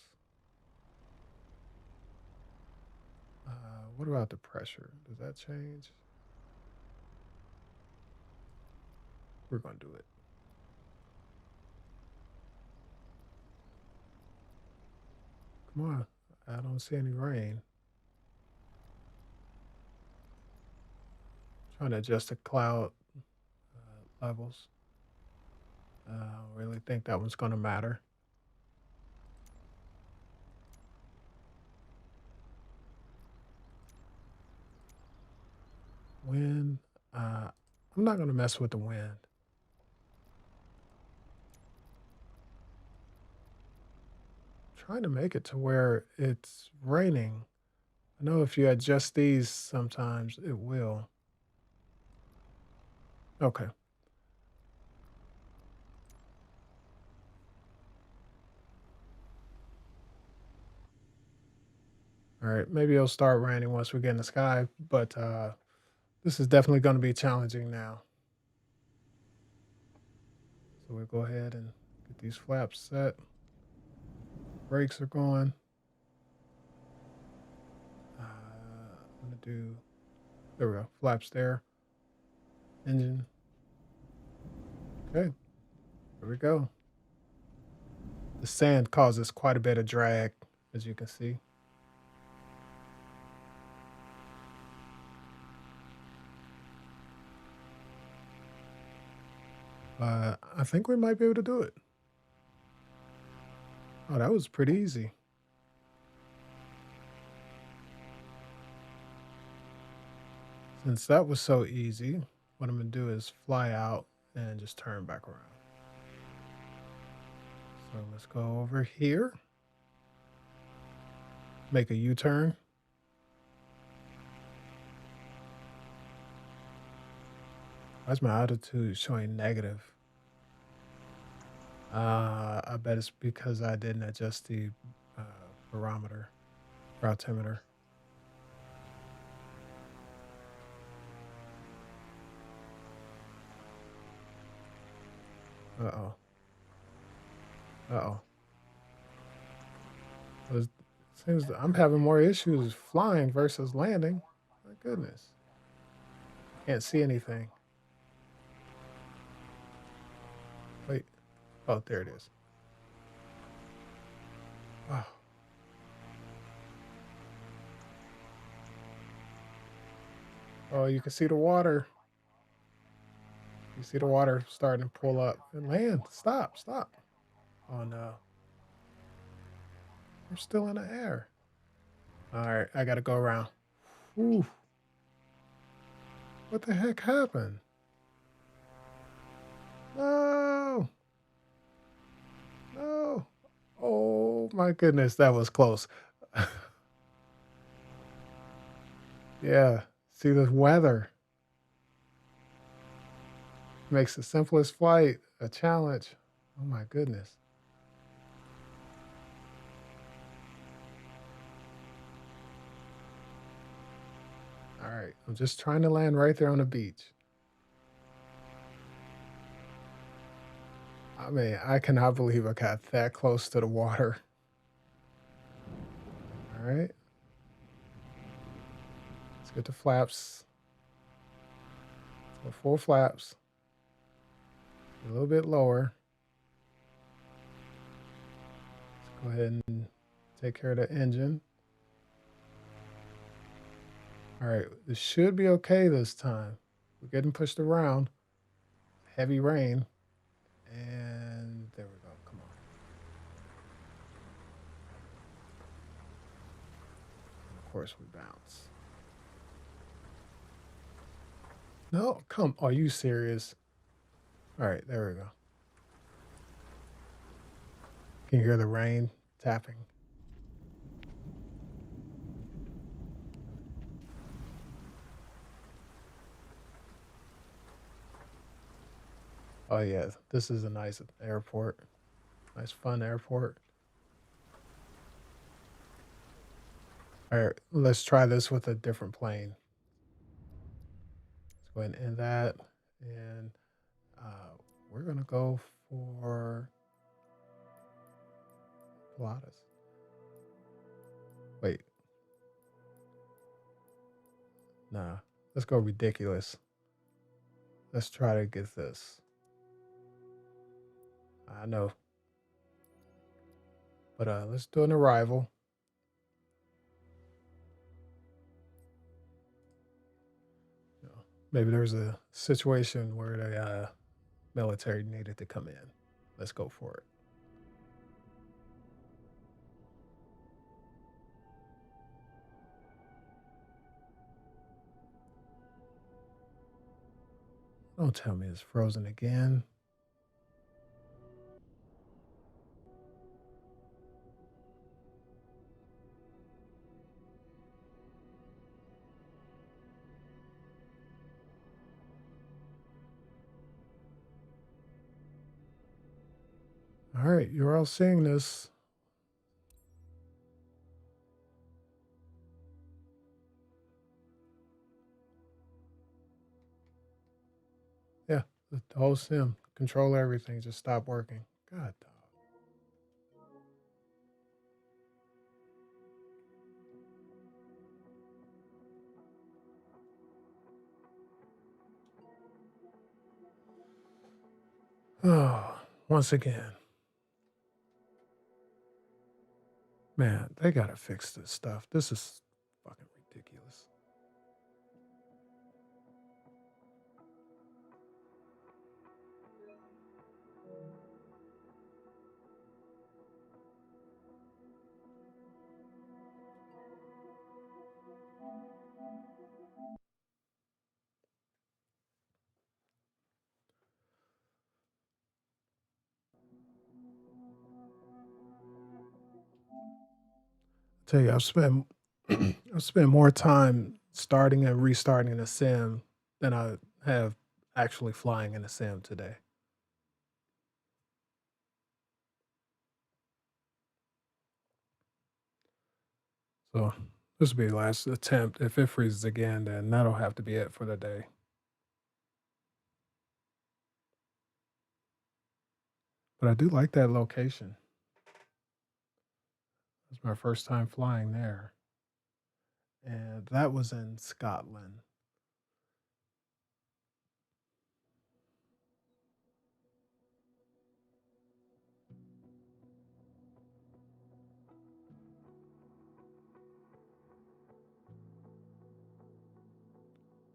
S1: What about the pressure? Does that change? We're going to do it. Come on. I don't see any rain. Trying to adjust the cloud levels. I don't really think that one's going to matter. Wind. I'm not going to mess with the wind. Trying to make it to where it's raining. I know if you adjust these sometimes it will. Okay. All right. Maybe it'll start raining once we get in the sky, but this is definitely going to be challenging now. So we'll go ahead and get these flaps set. Brakes are going. I'm going to do, there we go, flaps there. Engine. Okay. There we go. The sand causes quite a bit of drag, as you can see. I think we might be able to do it. Oh, that was pretty easy. Since that was so easy, what I'm going to do is fly out and just turn back around. So let's go over here. Make a U-turn. Why is my altitude showing negative? I bet it's because I didn't adjust the uh, barometer, altimeter. Uh oh. Uh oh. It seems that I'm having more issues flying versus landing. My goodness. Can't see anything. Wait. Oh, there it is. Wow. Oh, you can see the water. You see the water starting to pull up and land. Stop, stop. Oh no. I'm still in the air. All right, I gotta go around. Ooh, what the heck happened? No, no. Oh my goodness, that was close. Yeah, see the weather makes the simplest flight a challenge. Oh my goodness. All right, I'm just trying to land right there on the beach. I mean, I cannot believe I got that close to the water. All right, let's get the flaps. So full flaps, a little bit lower. Let's go ahead and take care of the engine. All right, this should be okay this time. We're getting pushed around. Heavy rain. And there we go. Come on. And of course, we bounce. No, come. Are you serious? All right, there we go. Can you hear the rain tapping? Oh, yeah. This is a nice airport. Nice, fun airport. All right, let's try this with a different plane. Let's go ahead and end that. And uh, we're going to go for Pilates. Wait, nah. Let's go ridiculous. Let's try to get this. I know. But let's do an arrival. You know, maybe there's a situation where the military needed to come in. Let's go for it. Don't tell me it's frozen again. All right, you're all seeing this. Yeah, the whole sim, control everything, just stop working. God, dog. Oh, once again, man, they gotta fix this stuff. This is fucking ridiculous. I tell you, I've spent more time starting and restarting the sim than I have actually flying in a sim today. So this will be the last attempt. If it freezes again, then that'll have to be it for the day. But I do like that location. It's my first time flying there. And that was in Scotland.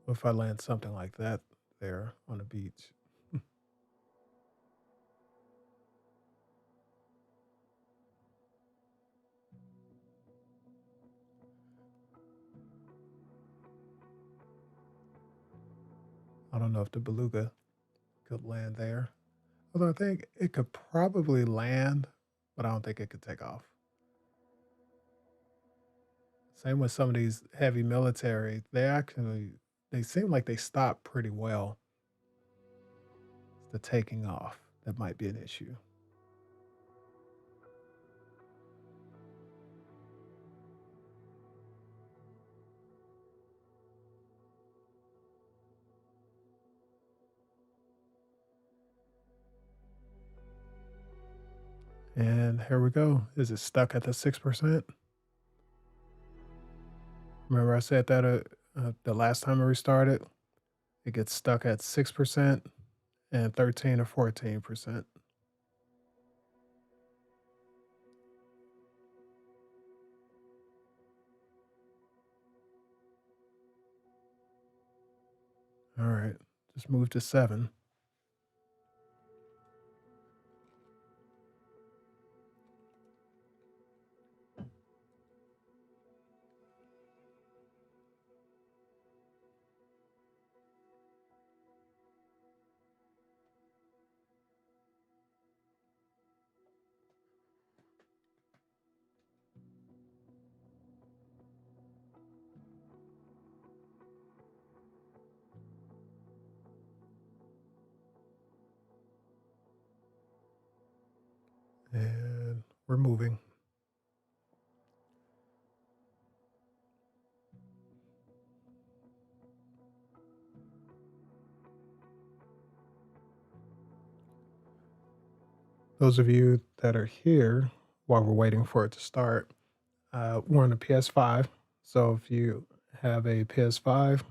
S1: If I land something like that there on the beach. I don't know if the beluga could land there. Although I think it could probably land, but I don't think it could take off. Same with some of these heavy military. They seem like they stop pretty well. It's the taking off that might be an issue. And here we go. Is it stuck at the 6%? Remember I said that the last time I restarted, it gets stuck at 6% and 13 or 14%. All right, just move to 7. And we're moving. Those of you that are here while we're waiting for it to start, we're on the PS5. So if you have a PS5,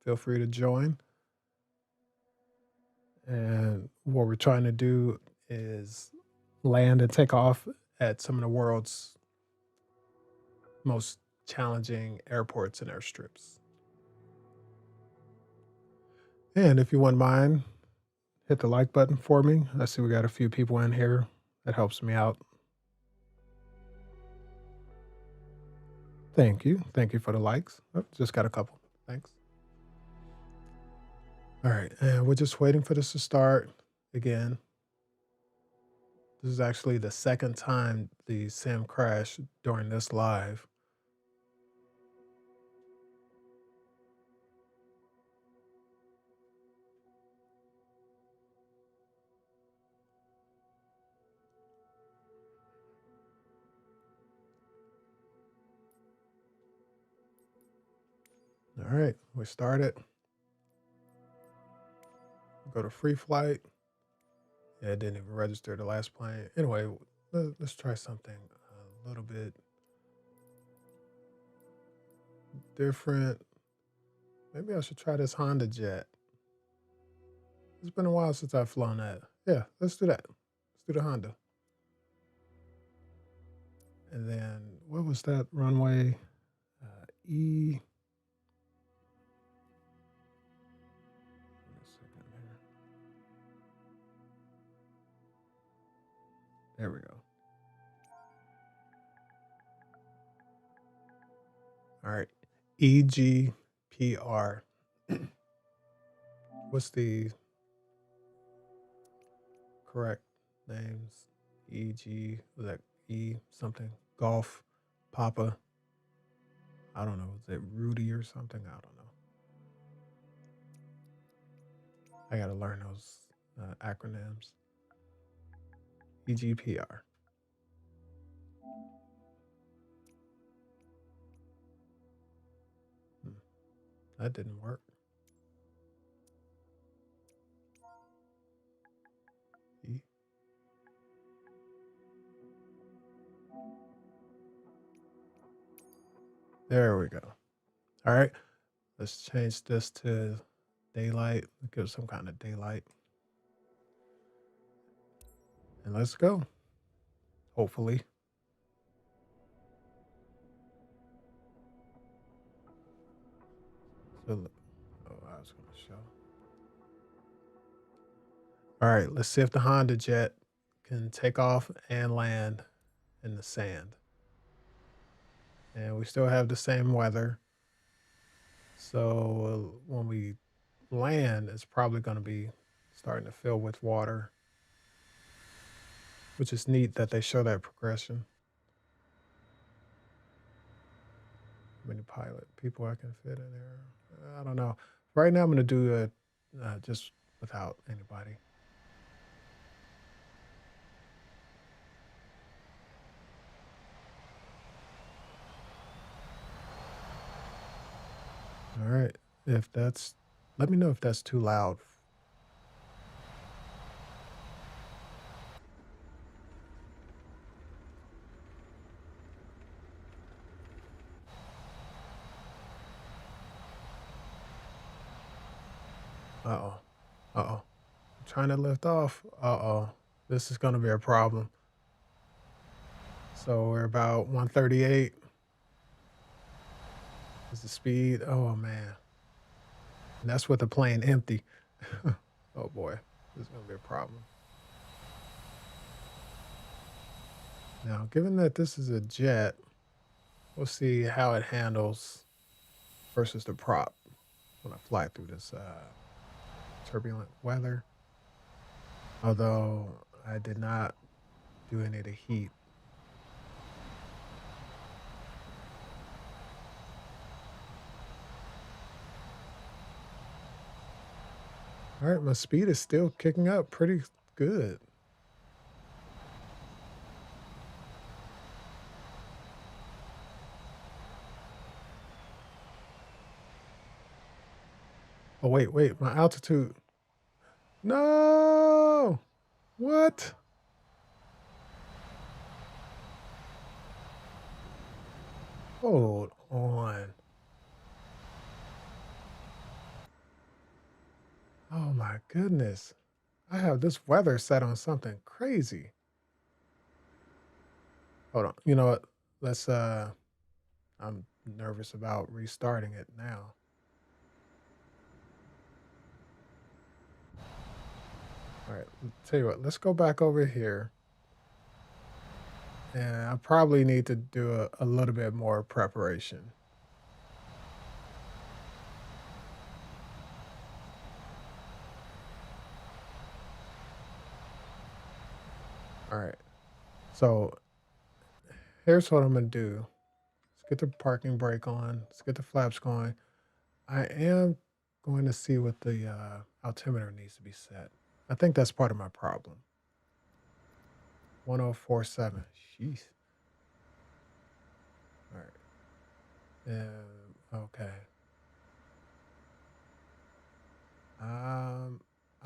S1: feel free to join. And what we're trying to do is land and take off at some of the world's most challenging airports and airstrips. And if you wouldn't mind, hit the like button for me. I see we got a few people in here. That helps me out. Thank you. Thank you for the likes. Oh, just got a couple. Thanks. All right. And we're just waiting for this to start again. This is actually the second time the sim crashed during this live. All right. We started. Go to free flight. Yeah, it didn't even register the last plane. Anyway, let's try something a little bit different. Maybe I should try this Honda jet. It's been a while since I've flown that. Yeah, let's do that. Let's do the Honda. And then what was that runway? E. Give me a second here. There we go. All right. EGPR. What's the correct names? EG, was that E something? Golf, Papa. I don't know. Is it Rudy or something? I don't know. I gotta learn those acronyms. EGPR. Hmm, that didn't work. E. There we go. All right, let's change this to daylight. Give it some kind of daylight. And let's go. Hopefully. So, oh, I was going to show. All right, let's see if the Honda Jet can take off and land in the sand. And we still have the same weather. So when we land, it's probably going to be starting to fill with water, which is neat that they show that progression. How many pilot people I can fit in there? I don't know. Right now, I'm going to do it just without anybody. All right. If that's, let me know if that's too loud. Uh-oh. Uh-oh. I'm trying to lift off. Uh-oh. This is going to be a problem. So we're about 138. Is the speed? Oh, man. And that's with the plane empty. Oh, boy. This is going to be a problem. Now, given that this is a jet, we'll see how it handles versus the prop when I fly through this turbulent weather. Although I did not do any of the heat. All right, my speed is still kicking up pretty good. Oh, wait, my altitude. No! What? Hold on. Oh my goodness. I have this weather set on something crazy. Hold on. You know what? Let's I'm nervous about restarting it now. All right, tell you what, let's go back over here. And I probably need to do a little bit more preparation. All right. So here's what I'm gonna do. Let's get the parking brake on. Let's get the flaps going. I am going to see what the altimeter needs to be set. I think that's part of my problem. 1047. Jeez. All right. Okay. I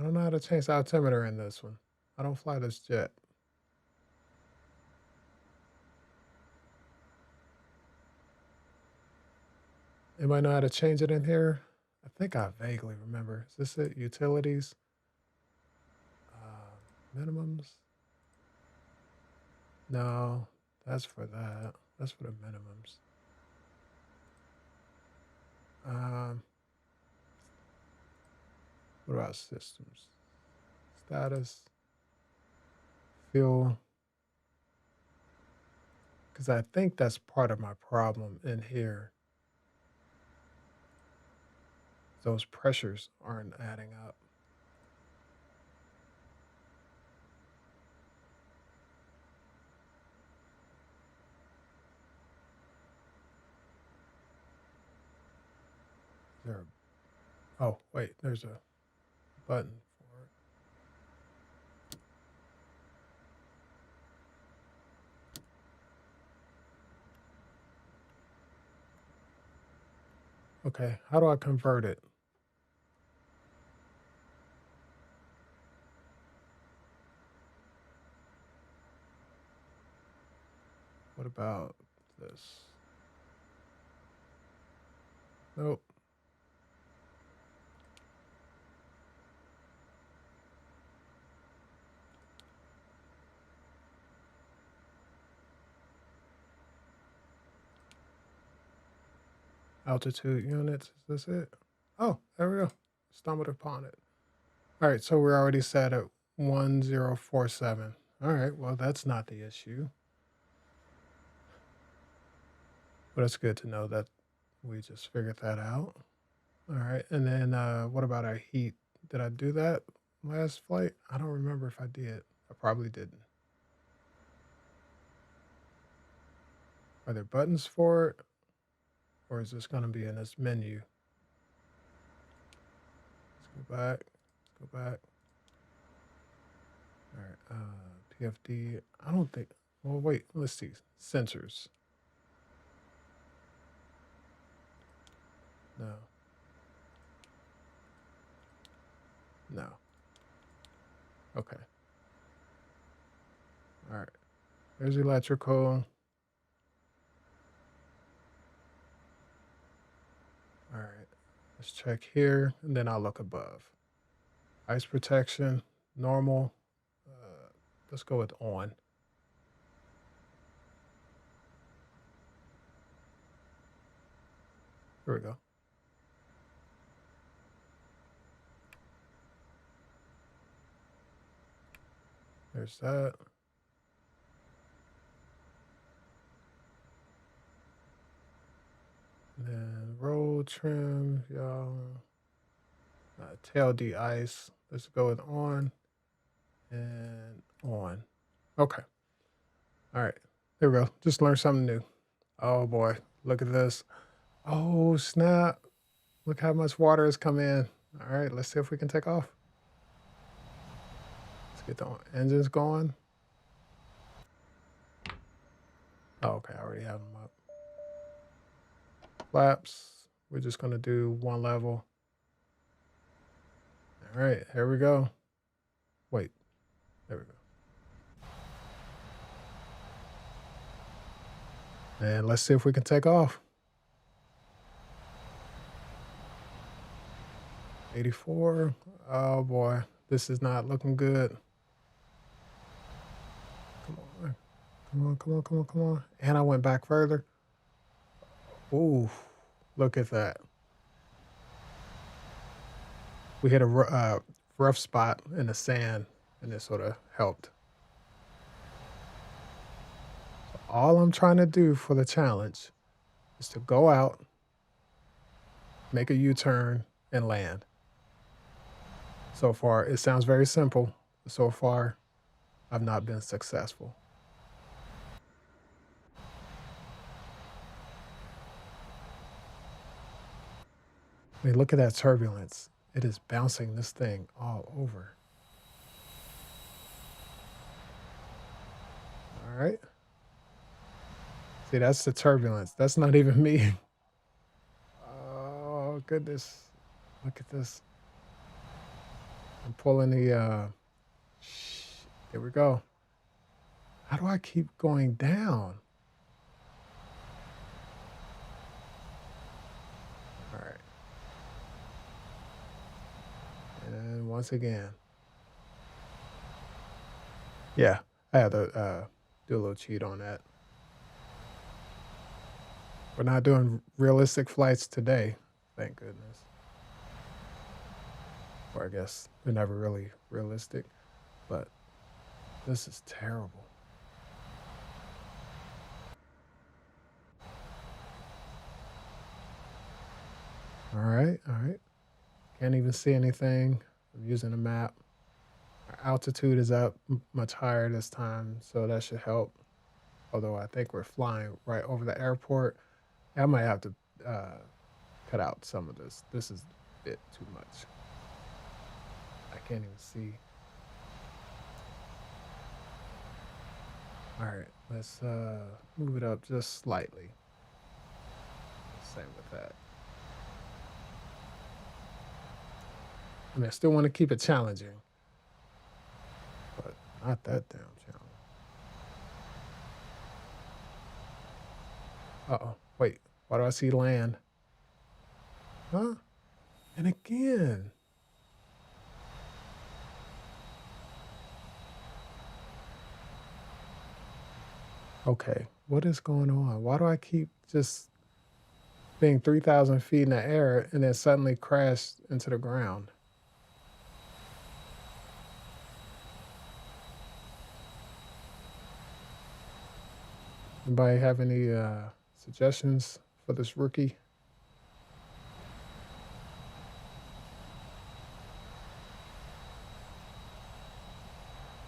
S1: don't know how to change the altimeter in this one. I don't fly this jet. Anybody know how to change it in here? I think I vaguely remember. Is this it? Utilities? Minimums? No, that's for that. That's for the minimums. Um, what about systems? Status? Fuel? Because I think that's part of my problem in here. Those pressures aren't adding up. There. Oh, wait. There's a button for it. Okay, how do I convert it? What about this? Nope. Altitude units, is this it? Oh, there we go. Stumbled upon it. All right, so we're already set at 1047. All right, well, that's not the issue. But it's good to know that we just figured that out. All right, and then what about our heat? Did I do that last flight? I don't remember if I did. I probably didn't. Are there buttons for it? Or is this going to be in this menu? Let's go back. Let's go back. All right, PFD. I don't think. Well, wait. Let's see. Sensors. No. No. Okay. All right. There's electrical. All right. Let's check here, and then I'll look above. Ice protection, normal. Let's go with on. Here we go. There's that. And then roll trim, y'all. Tail de-ice. Let's go with on and on. Okay. All right. There we go. Just learned something new. Oh boy. Look at this. Oh snap. Look how much water has come in. All right. Let's see if we can take off. Let's get the engines going. Oh, okay. I already have them up. Flaps. We're just going to do one level. All right. Here we go. Wait. There we go. And let's see if we can take off. 84. Oh boy, this is not looking good. Come on. Come on, come on, come on, come on. And I went back further. Ooh, look at that. We hit a rough spot in the sand, and it sort of helped. So all I'm trying to do for the challenge is to go out, make a U-turn, and land. So far, it sounds very simple. But so far, I've not been successful. I mean, look at that turbulence. It is bouncing this thing all over. All right. See, that's the turbulence. That's not even me. Oh, goodness. Look at this. I'm pulling the, there we go. How do I keep going down? All right. And once again. Yeah, I had to do a little cheat on that. We're not doing realistic flights today, thank goodness. Or I guess they're never really realistic, but this is terrible. All right, all right. Can't even see anything. I'm using a map. Our altitude is up much higher this time, so that should help. Although I think we're flying right over the airport. I might have to cut out some of this. This is a bit too much. I can't even see. All right, let's move it up just slightly. Same with that. I mean, I still want to keep it challenging, but not that damn challenging. Uh-oh, wait, why do I see land? Huh? And again. Okay, what is going on? Why do I keep just being 3,000 feet in the air and then suddenly crash into the ground? Anybody have any suggestions for this rookie?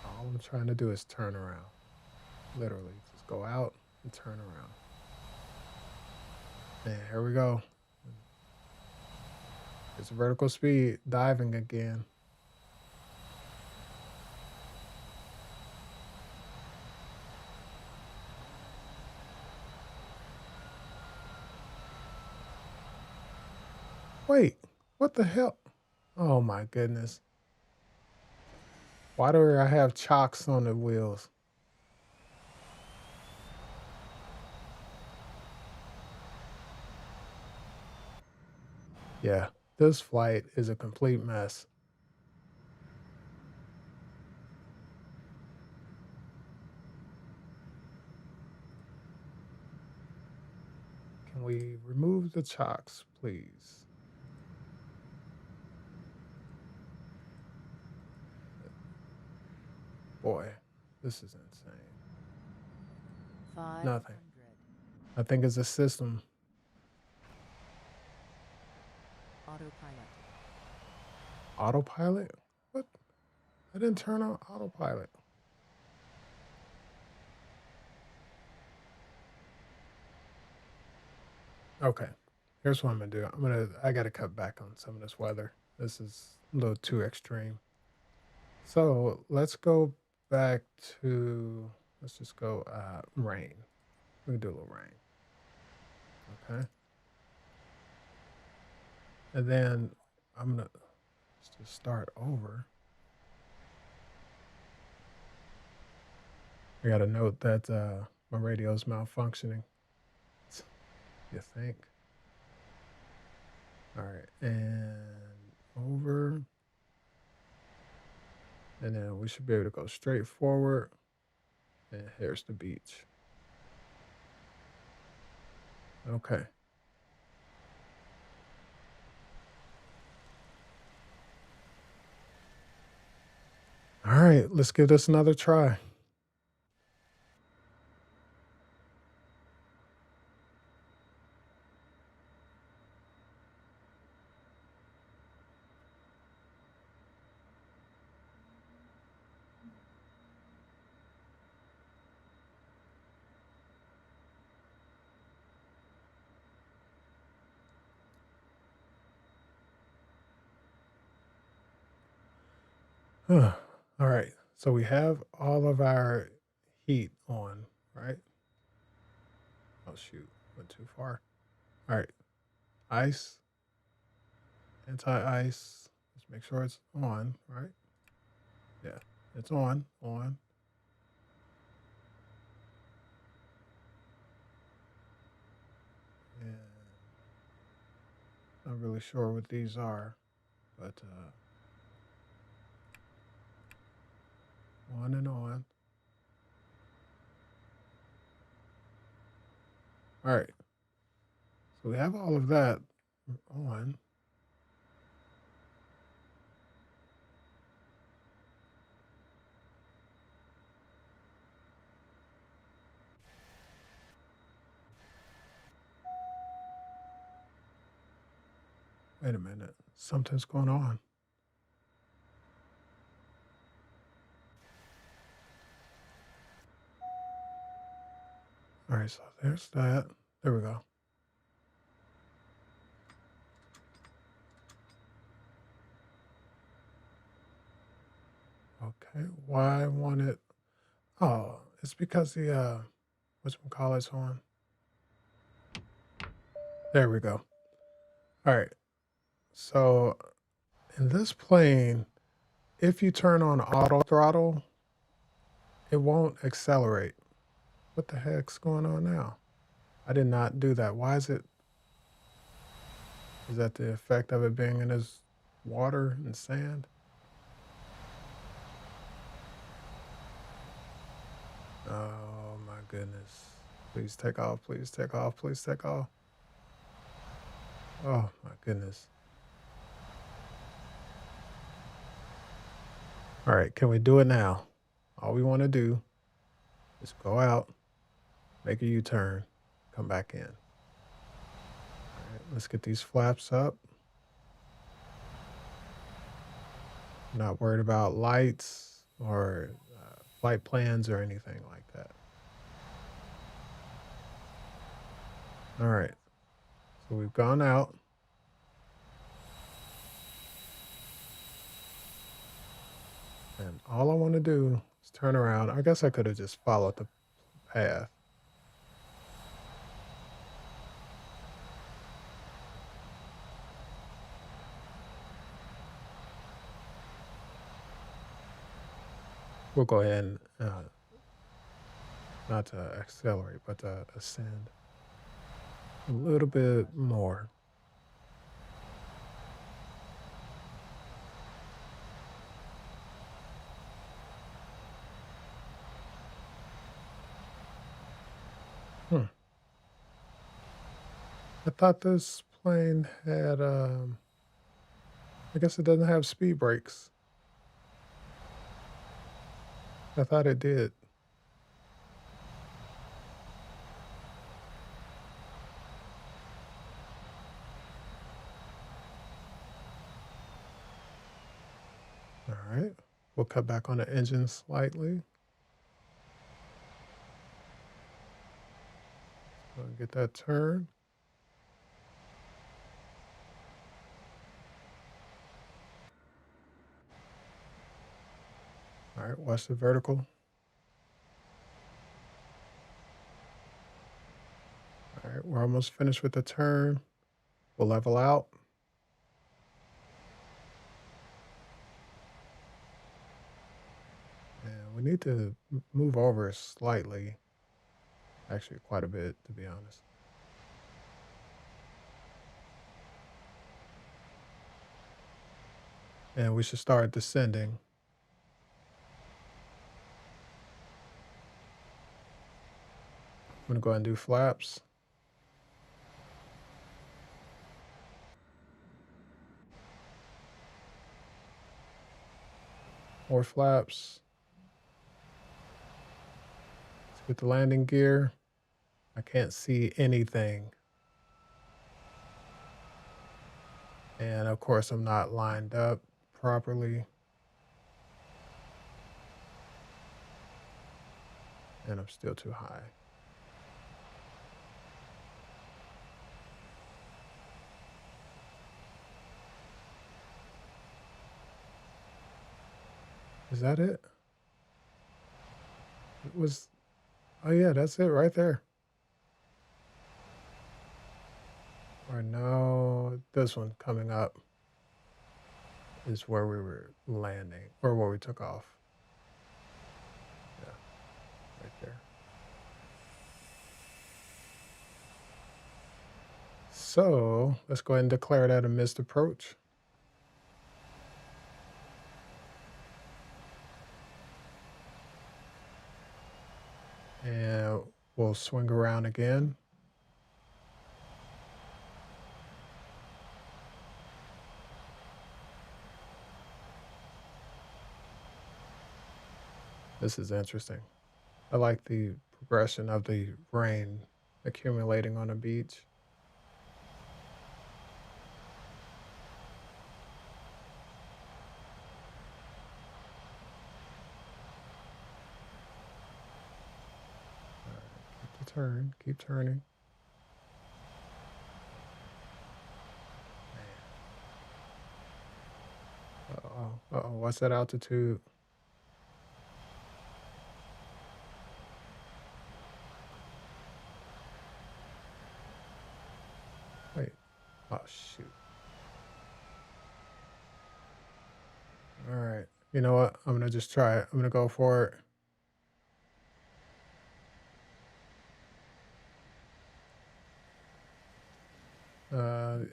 S1: All I'm trying to do is turn around. Literally, just go out and turn around. And here we go. It's vertical speed, diving again. Wait, what the hell? Oh my goodness. Why do I have chocks on the wheels? Yeah, this flight is a complete mess. Can we remove the chocks, please? Boy, this is insane.
S2: 500.
S1: Nothing. I think it's a system.
S2: Autopilot.
S1: Autopilot? What? I didn't turn on autopilot. Okay. Here's what I'm gonna do. I gotta cut back on some of this weather. This is a little too extreme. So let's go back to let's just go rain. We can do a little rain. Okay. And then I'm gonna just start over. I gotta note that my radio's malfunctioning. You think? All right, and over. And then we should be able to go straight forward. And here's the beach. Okay. All right, let's give this another try. All right, so we have all of our heat on, right? Oh, shoot, went too far. All right, ice, anti-ice. Let's make sure it's on, right? Yeah, it's on. And not really sure what these are, but on and on. All right, so we have all of that on. Wait a minute, something's going on. All right, so there's that. There we go. Okay, why I want it? Oh, it's because the whatchamacallit's on. There we go. All right. So in this plane, if you turn on auto throttle, it won't accelerate. What the heck's going on now? I did not do that. Why is it? Is that the effect of it being in this water and sand? Oh my goodness. Please take off. Please take off. Please take off. Oh my goodness. All right. Can we do it now? All we want to do is go out, make a U-turn, come back in. All right. Let's get these flaps up. Not worried about lights or flight plans or anything like that. All right. So we've gone out. And all I want to do is turn around. I guess I could have just followed the path. We'll go ahead and not to accelerate, but to ascend a little bit more. Hmm. I thought this plane had, I guess it doesn't have speed brakes. I thought it did. All right. We'll cut back on the engine slightly. Get that turn. All right, watch the vertical. All right, we're almost finished with the turn. We'll level out. And we need to move over slightly. Actually, quite a bit, to be honest. And we should start descending. I'm gonna go ahead and do flaps. More flaps. Let's get the landing gear. I can't see anything. And of course, I'm not lined up properly. And I'm still too high. Is that it? It was, oh yeah, that's it right there. Or no, this one coming up is where we were landing, or where we took off. Yeah, right there. So let's go ahead and declare that a missed approach. And we'll swing around again. This is interesting. I like the progression of the rain accumulating on a beach. All right, keep the turn, keep turning. Uh-oh, uh-oh, what's that altitude? Oh, shoot. All right. You know what? I'm going to just try it. I'm going to go for it.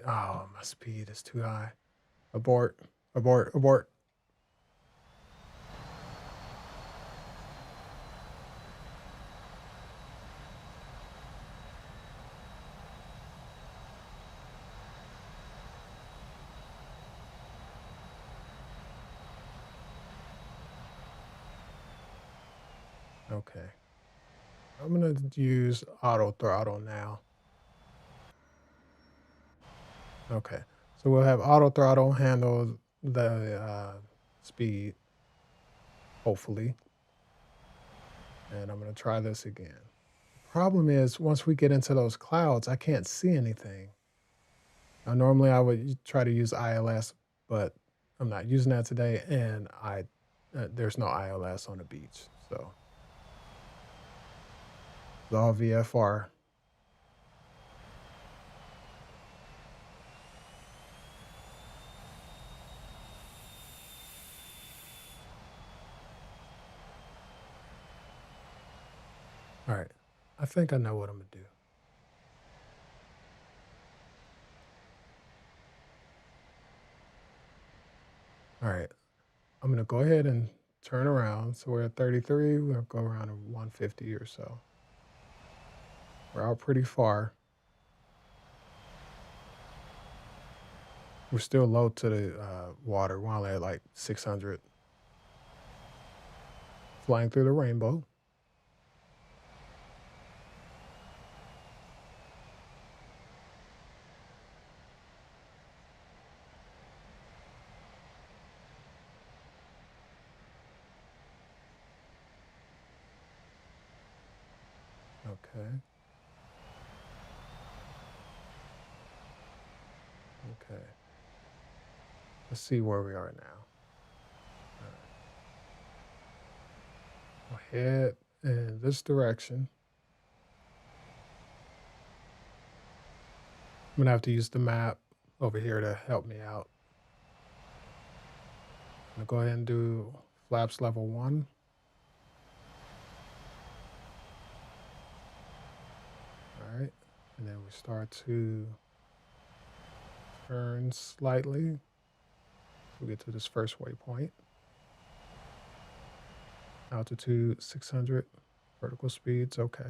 S1: Oh, my speed is too high. Abort, abort, abort. Okay. I'm going to use auto throttle now. Okay. So we'll have auto throttle handle the speed, hopefully. And I'm going to try this again. Problem is, once we get into those clouds, I can't see anything. Now, normally I would try to use ILS, but I'm not using that today, and there's no ILS on the beach, so it's all VFR. All right, I think I know what I'm gonna do. All right, I'm gonna go ahead and turn around. So we're at 33. We'll go around to 150 or so. We're out pretty far. We're still low to the water. We're only at like 600. Flying through the rainbow. Okay. Okay. Let's see where we are now. We'll head in this direction. I'm gonna have to use the map over here to help me out. I'm gonna go ahead and do flaps level 1. All right. And then we start to turn slightly. We get to this first waypoint. Altitude 600, vertical speeds, okay.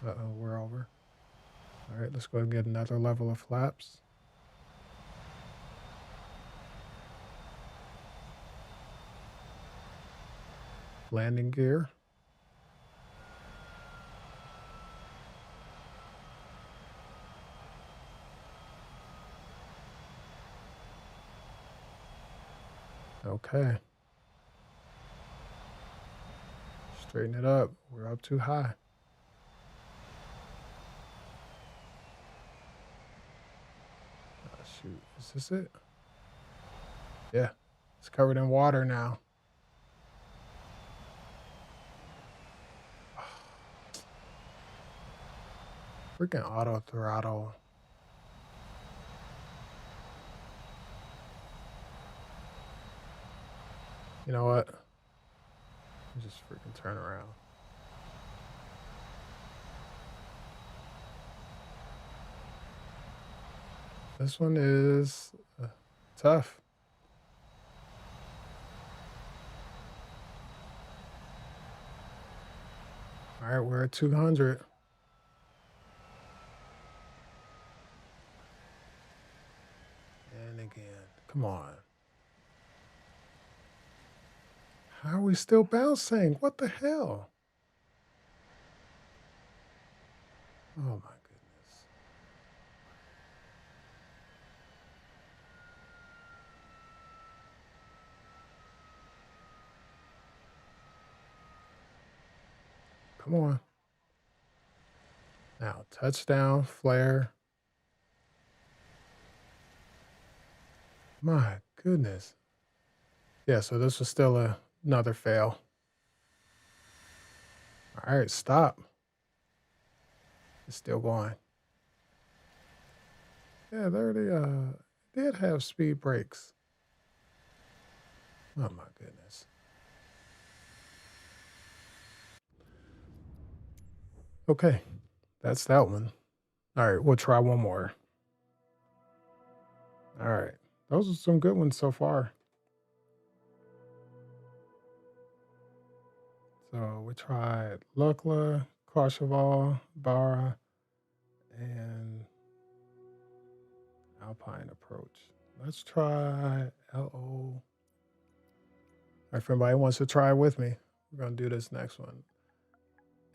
S1: Uh-oh, we're over. All right, let's go and get another level of flaps. Landing gear. Okay. Straighten it up. We're up too high. Oh, shoot. Is this it? Yeah. It's covered in water now. Freaking auto throttle. You know what? Just freaking turn around. This one is tough. All right, we're at 200. And again, come on. How are we still bouncing? What the hell? Oh my goodness. Come on. Now, touchdown, flare. My goodness. Yeah, so this was still another fail. All right, stop. It's still going. Yeah, they already did have speed brakes. Oh my goodness. Okay, that's that one. All right, we'll try one more. All right, those are some good ones so far. So we tried Lukla, Kosovo, Bara, and Alpine Approach. Let's try LO. If anybody wants to try with me, we're going to do this next one.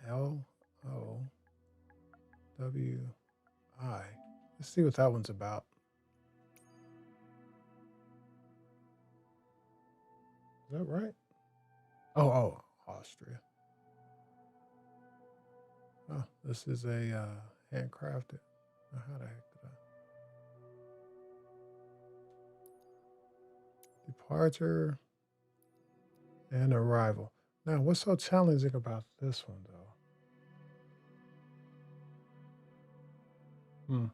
S1: LOWI. Let's see what that one's about. Is that right? Oh, Austria. Oh, this is a handcrafted. How the heck did I? Departure and arrival. Now, what's so challenging about this one, though? Hmm.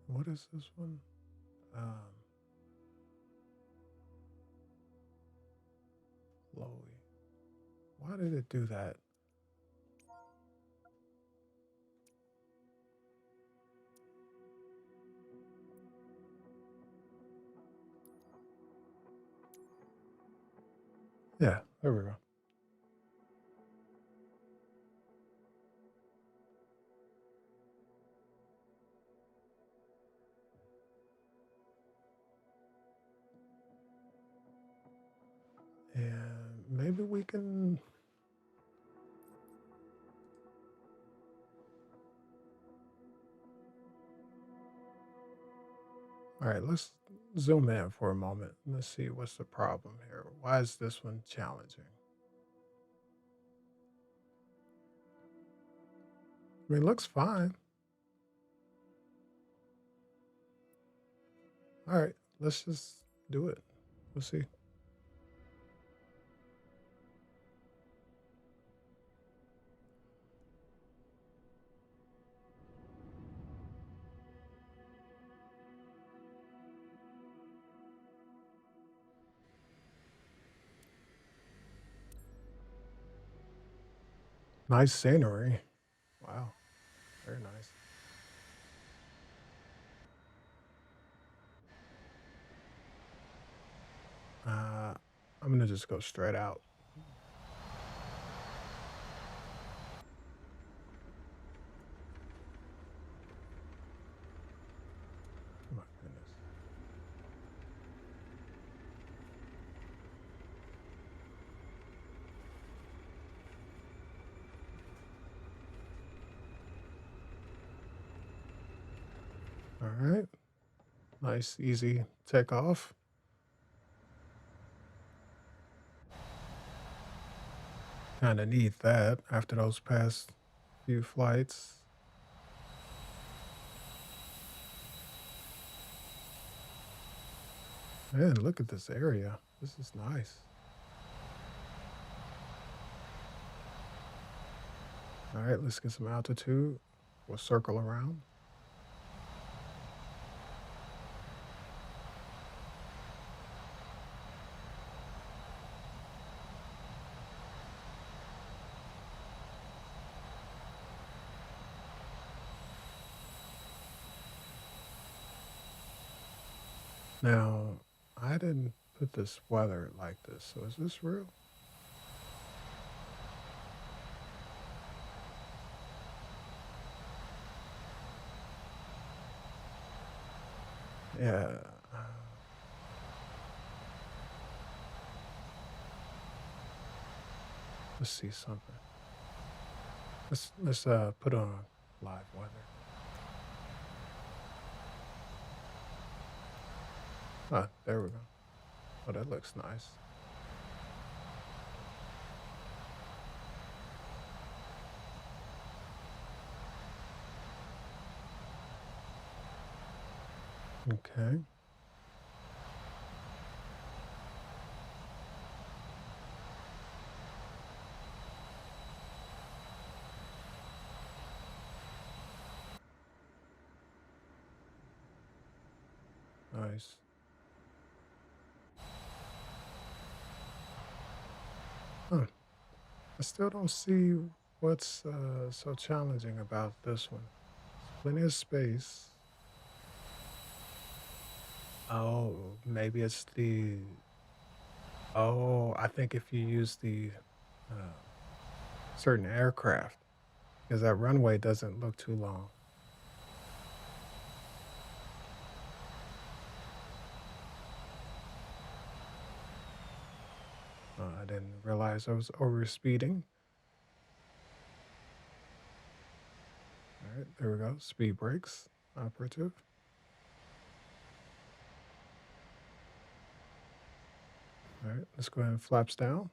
S1: What is this one? Chloe. Why did it do that? Yeah, there we go. And maybe we can. All right, let's zoom in for a moment. Let's see what's the problem here. Why is this one challenging? I mean, it looks fine. All right, let's just do it. We'll see. Nice scenery. Wow, very nice. I'm gonna just go straight out. Oh my goodness. All right, nice, easy takeoff. Kind of need that after those past few flights. Man, look at this area. This is nice. All right, let's get some altitude. We'll circle around. Now, I didn't put this weather like this, so is this real? Yeah. Let's see something. Let's put on live weather. Ah, there we go. Oh, that looks nice. Okay. Nice. Huh. I still don't see what's so challenging about this one. Plenty of space. Oh, maybe it's the. Oh, I think if you use the uh, certain aircraft, because that runway doesn't look too long. I didn't realize I was over speeding. All right, there we go. Speed brakes operative. All right, let's go ahead and flaps down.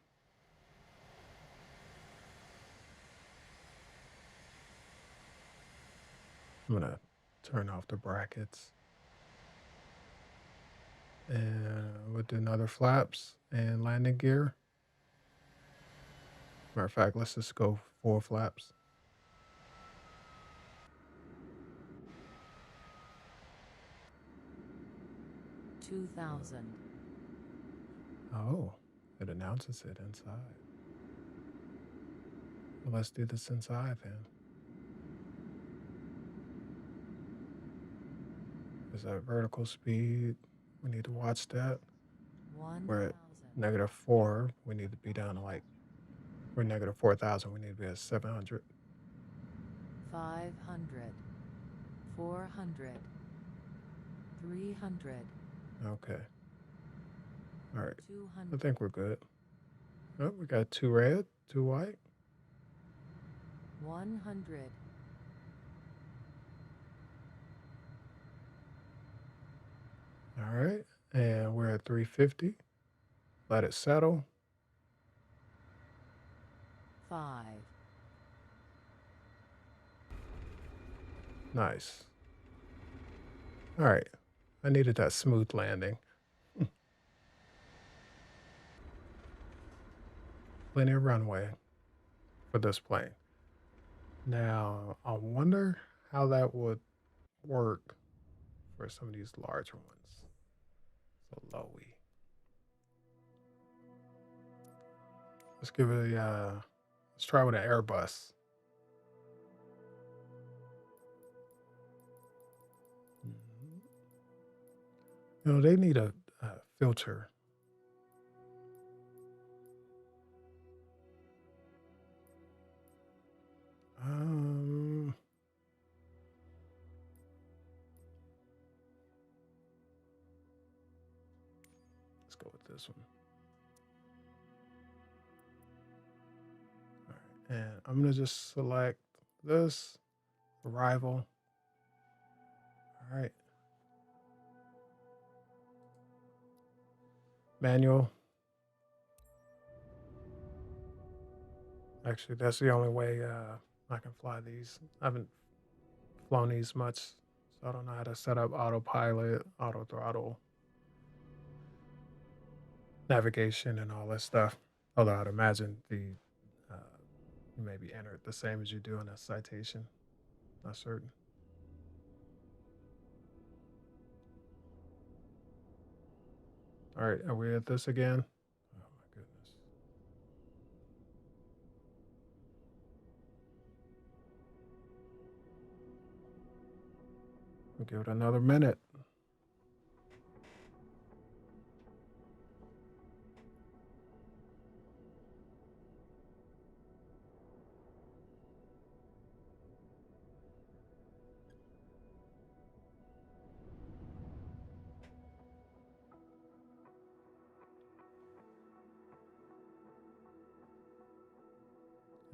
S1: I'm gonna turn off the brackets. And we'll do another flaps and landing gear. Matter of fact, let's just go 4 flaps.
S2: 2,000.
S1: Oh, it announces it inside. Well, let's do this inside then. Is that vertical speed? We need to watch that. We're at
S2: 1,000.
S1: -4. We need to be down to like, we're -4,000. We need to be at 700.
S2: 500. 400. 300.
S1: Okay. All right. I
S2: 200.
S1: think we're good. Oh, we got 2 red, 2 white.
S2: 100.
S1: All right. And we're at 350. Let it settle.
S2: 5.
S1: Nice. All right. I needed that smooth landing. Plenty of runway for this plane. Now, I wonder how that would work for some of these larger ones. So lowy. Let's give it a, let's try with an Airbus. Mhm. You know, they need a filter. Um, let's go with this one. All right, and I'm gonna just select this arrival. All right, manual. Actually, that's the only way I can fly these. I haven't flown these much, so I don't know how to set up autopilot, auto throttle, navigation, and all that stuff. Although I'd imagine the uh, you may be entered the same as you do in a citation. Not certain. All right, are we at this again? Oh my goodness. We'll give it another minute.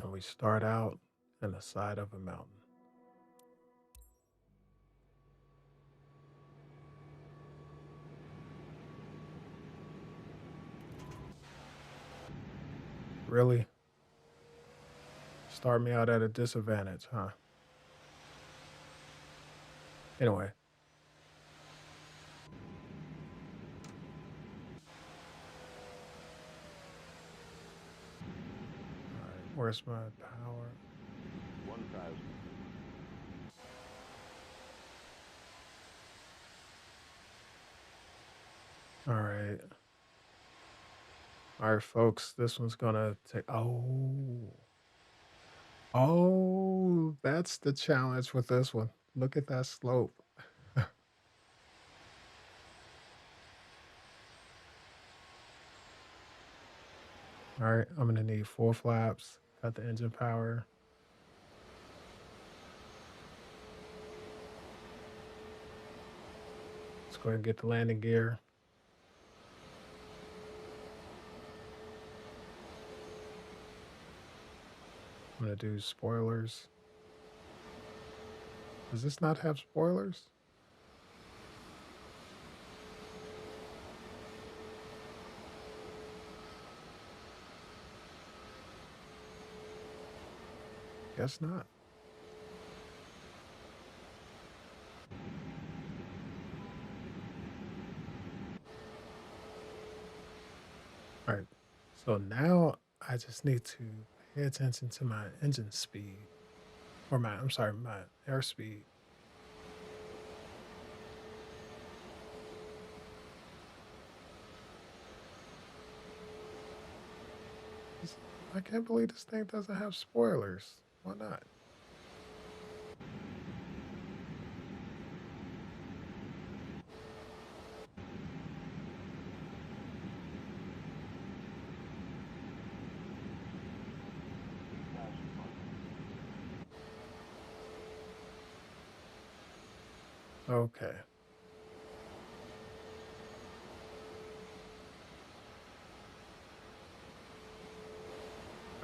S1: And we start out in the side of a mountain. Really? Start me out at a disadvantage, huh? Anyway, all right, where's my power?
S3: 1,000.
S1: All right. All right, folks. This one's gonna take. Oh, that's the challenge with this one. Look at that slope. All right, I'm gonna need four flaps. Got the engine power. Let's go ahead and get the landing gear. I'm gonna do spoilers. Does this not have spoilers? Guess not. All right. So now I just need to pay attention to my engine speed, or I'm sorry, my airspeed. This- I can't believe this thing doesn't have spoilers. Why not? Okay.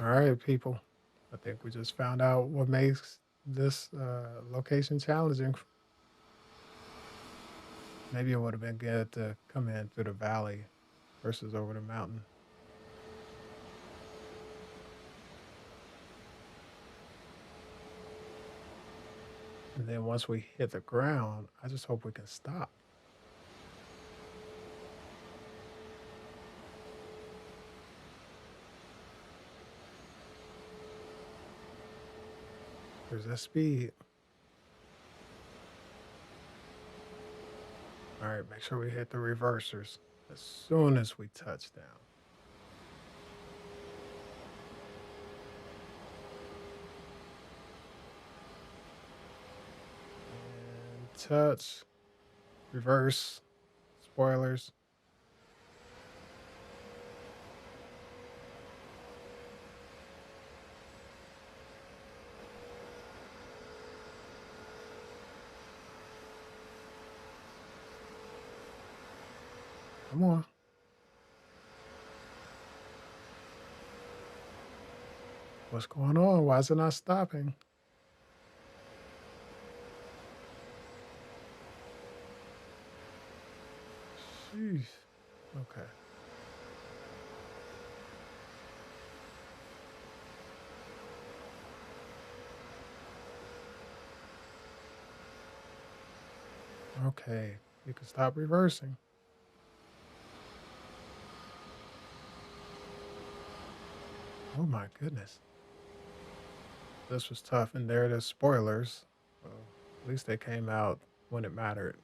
S1: All right, people. I think we just found out what makes this location challenging. Maybe it would have been good to come in through the valley versus over the mountain. And then once we hit the ground, I just hope we can stop. There's that speed. All right, make sure we hit the reversers as soon as we touch down. And touch, reverse, spoilers. Come on. What's going on? Why is it not stopping? Jeez. Okay. Okay. You can stop reversing. Oh my goodness. This was tough. And there it is, spoilers. Well, at least they came out when it mattered.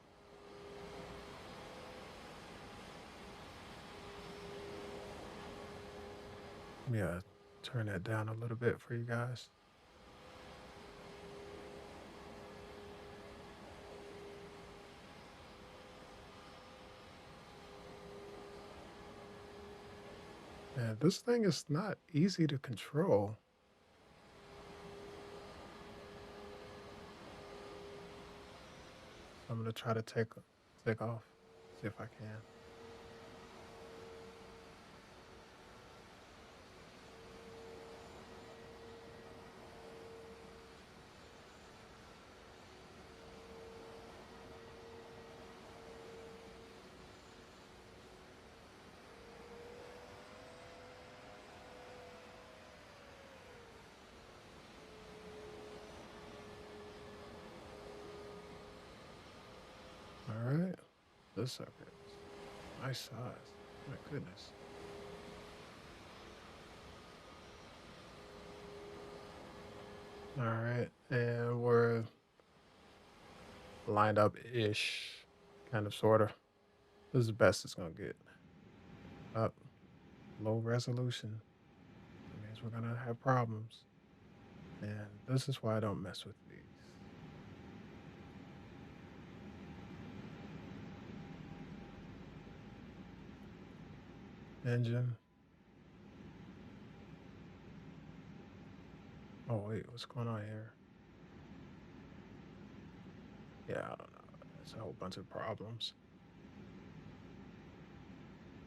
S1: Yeah, turn that down a little bit for you guys. And this thing is not easy to control. I'm gonna try to take off. See if I can. All right. This sucker is nice size. My goodness. All right. And we're lined up ish. Kind of, sort of. This is the best it's gonna get. Up, low resolution. That means we're gonna have problems. And this is why I don't mess with these. Engine. Oh wait, what's going on here? Yeah, I don't know. It's a whole bunch of problems.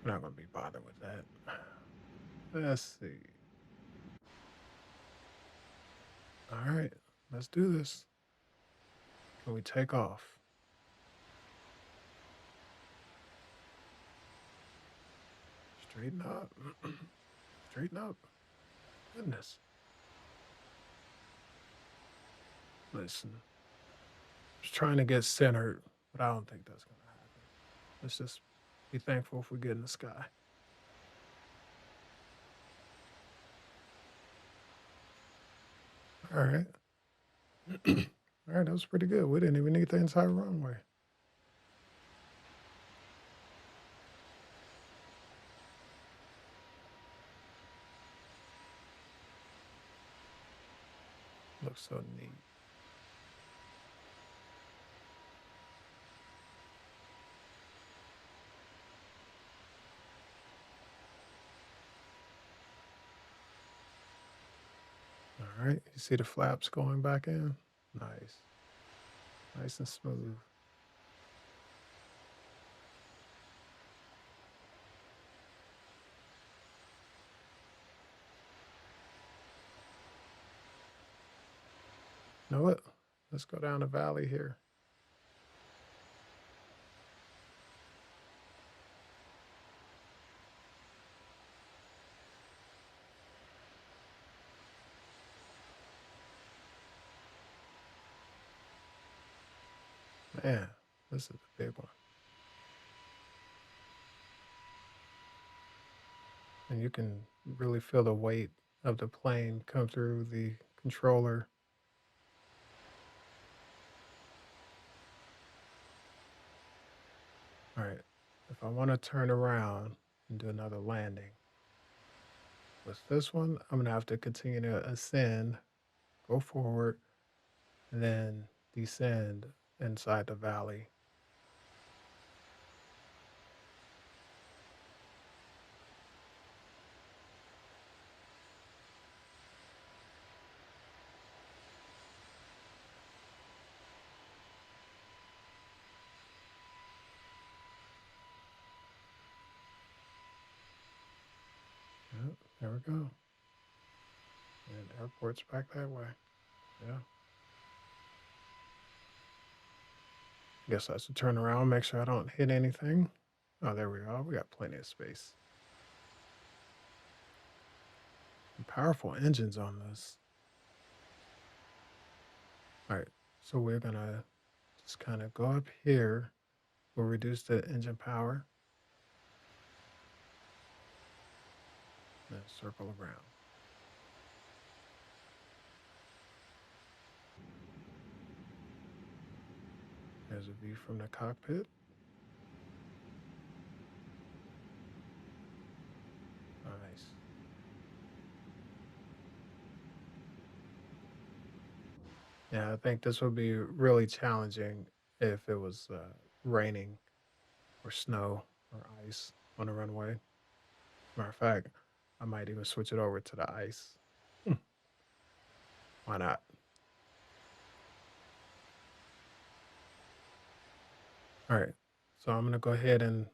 S1: We're not gonna be bothered with that. Let's see. All right, let's do this. Can we take off? Straighten up. Straighten up. Goodness. Listen, just trying to get centered, but I don't think that's gonna happen. Let's just be thankful if we get in the sky. All right. All right, that was pretty good. We didn't even need the entire runway. Looks so neat. All right, you see the flaps going back in? Nice. Nice and smooth. You know what? Let's go down the valley here. Man, this is a big one. And you can really feel the weight of the plane come through the controller. All right, if I want to turn around and do another landing, with this one, I'm gonna have to continue to ascend, go forward, and then descend inside the valley. Yep, there we go. And airport's back that way. Yeah. Guess I should turn around, make sure I don't hit anything. Oh, there we are. We got plenty of space. And powerful engines on this. All right. So we're going to just kind of go up here. We'll reduce the engine power. Then circle around. There's a view from the cockpit. Nice. Yeah, I think this would be really challenging if it was raining or snow or ice on the runway. Matter of fact, I might even switch it over to the ice. Hmm, why not? All right. So I'm going to go ahead and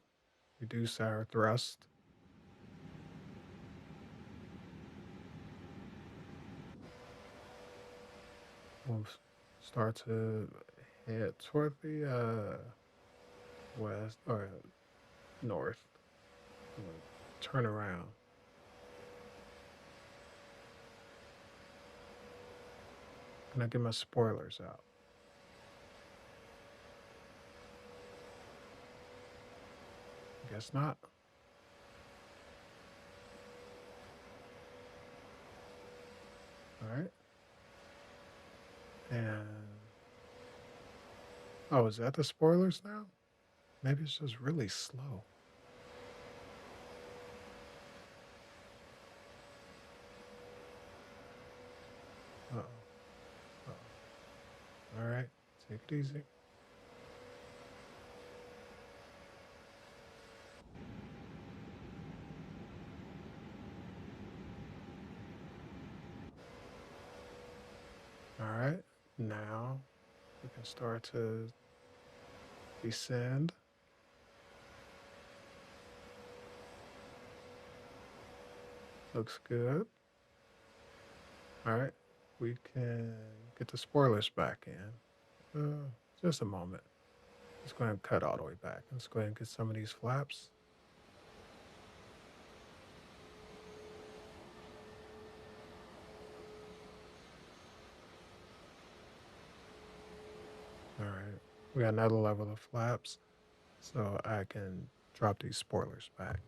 S1: reduce our thrust. We'll start to head toward the west or north. I'm gonna turn around. Can I get my spoilers out? Guess not. All right. And oh, is that the spoilers now? Maybe it's just really slow. Uh-oh. Uh-oh. All right. Take it easy. All right. Now we can start to descend. Looks good. All right. We can get the spoilers back in. Just a moment. Let's go ahead and cut all the way back. Let's go ahead and get some of these flaps. All right. We got another level of flaps. So I can drop these spoilers back.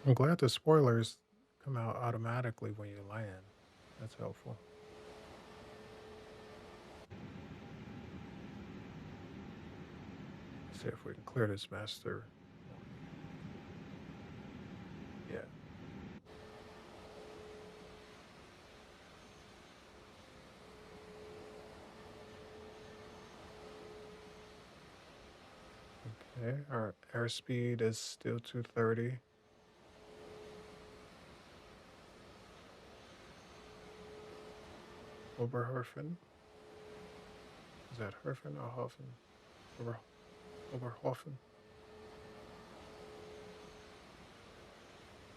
S1: I'm glad the spoilers come out automatically when you land. That's helpful. Let's see if we can clear this master. Yeah. Okay. Our airspeed is still 230. Oberhofen. Is that Herfen or Hofen? Ober, Oberhofen.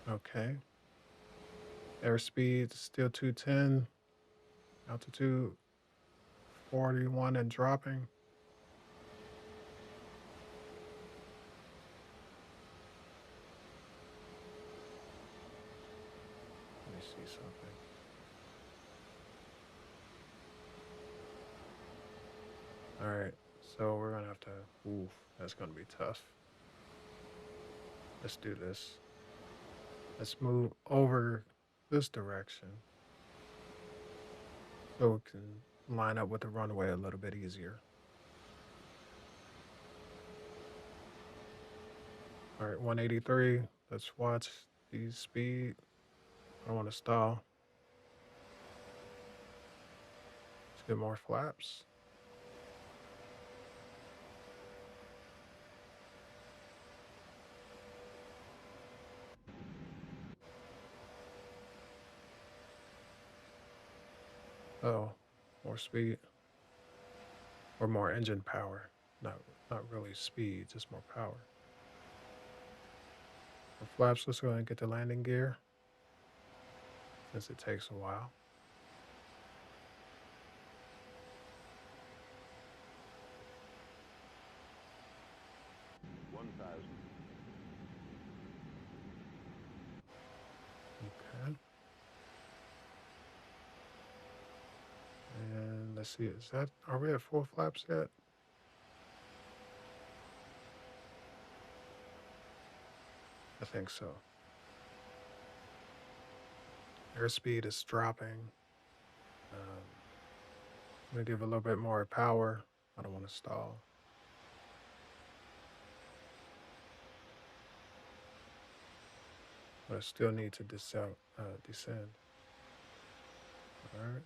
S1: Okay. Airspeed still 210. Altitude 41 and dropping. Let me see something. All right. So we're going to have to, oof, that's going to be tough. Let's do this. Let's move over this direction so we can line up with the runway a little bit easier. All right, 183. Let's watch the speed. I don't want to stall. Let's get more flaps. Oh, more speed or more engine power. Not really speed, just more power. For flaps, let's go ahead and get the landing gear since it takes a while. Okay. And let's see, are we at full flaps yet? I think so. Airspeed is dropping. I'm gonna give a little bit more power. I don't want to stall. But I still need to descend. All right.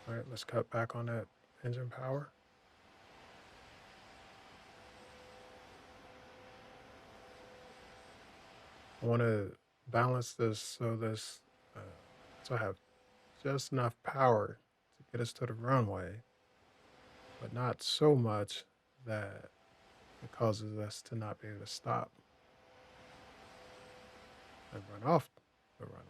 S1: All right, let's cut back on that engine power. I want to balance this uh, so I have just enough power to get us to the runway, but not so much that it causes us to not be able to stop and run off the runway.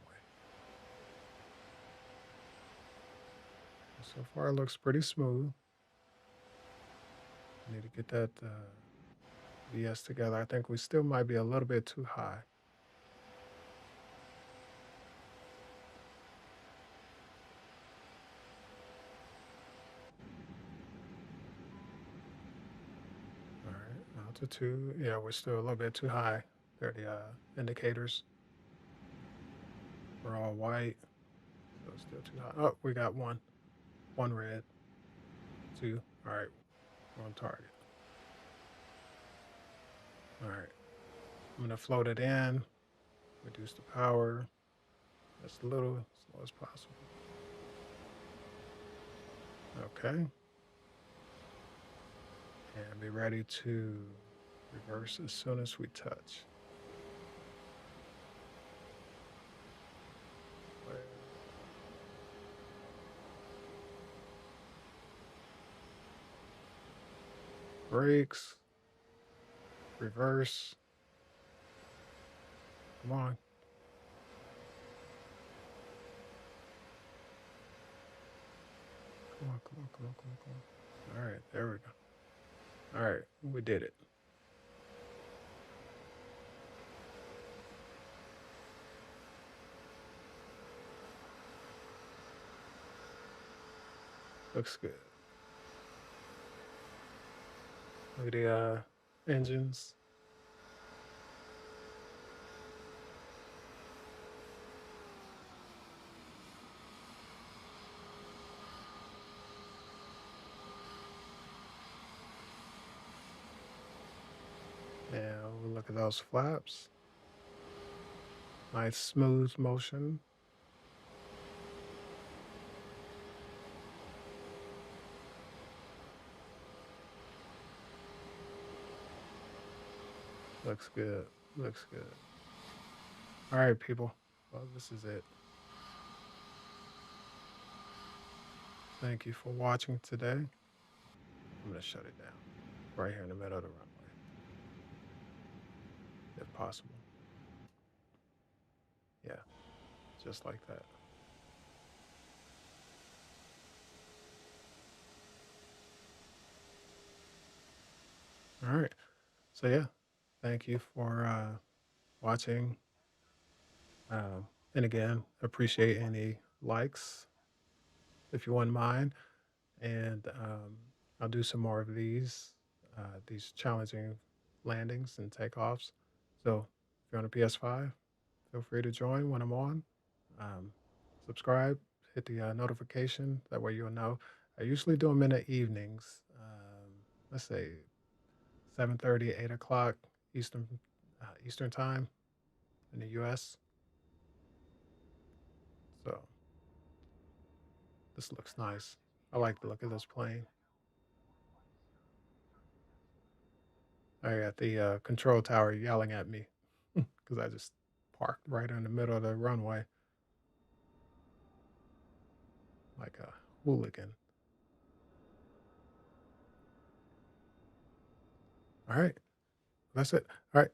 S1: So far, it looks pretty smooth. I need to get that VS together. I think we still might be a little bit too high. All right, altitude. Yeah, we're still a little bit too high. There are the indicators. We're all white. So it's still too hot. Oh, we got one. One red. Two. All right. We're on target. All right. I'm going to float it in, reduce the power as little, as low as possible. Okay. And be ready to reverse as soon as we touch. Brakes, reverse. Come on. Come on, come on, come on, come on, come on. All right, there we go. All right, we did it. Looks good. Look at the engines. And we'll look at those flaps. Nice smooth motion. Looks good. Looks good. All right, people. Well, this is it. Thank you for watching today. I'm going to shut it down right here in the middle of the runway, if possible. Yeah, just like that. All right. So, yeah, thank you for watching. And again, appreciate any likes if you wouldn't mind. And I'll do some more of these challenging landings and takeoffs. So if you're on a PS5, feel free to join when I'm on. Um, subscribe, hit the notification. That way you'll know. I usually do them in the evenings. Let's say 7:30, 8 o'clock Eastern time in the U.S. So this looks nice. I like the look of this plane. I got the control tower yelling at me because I just parked right in the middle of the runway like a hooligan. All right. That's it. All right.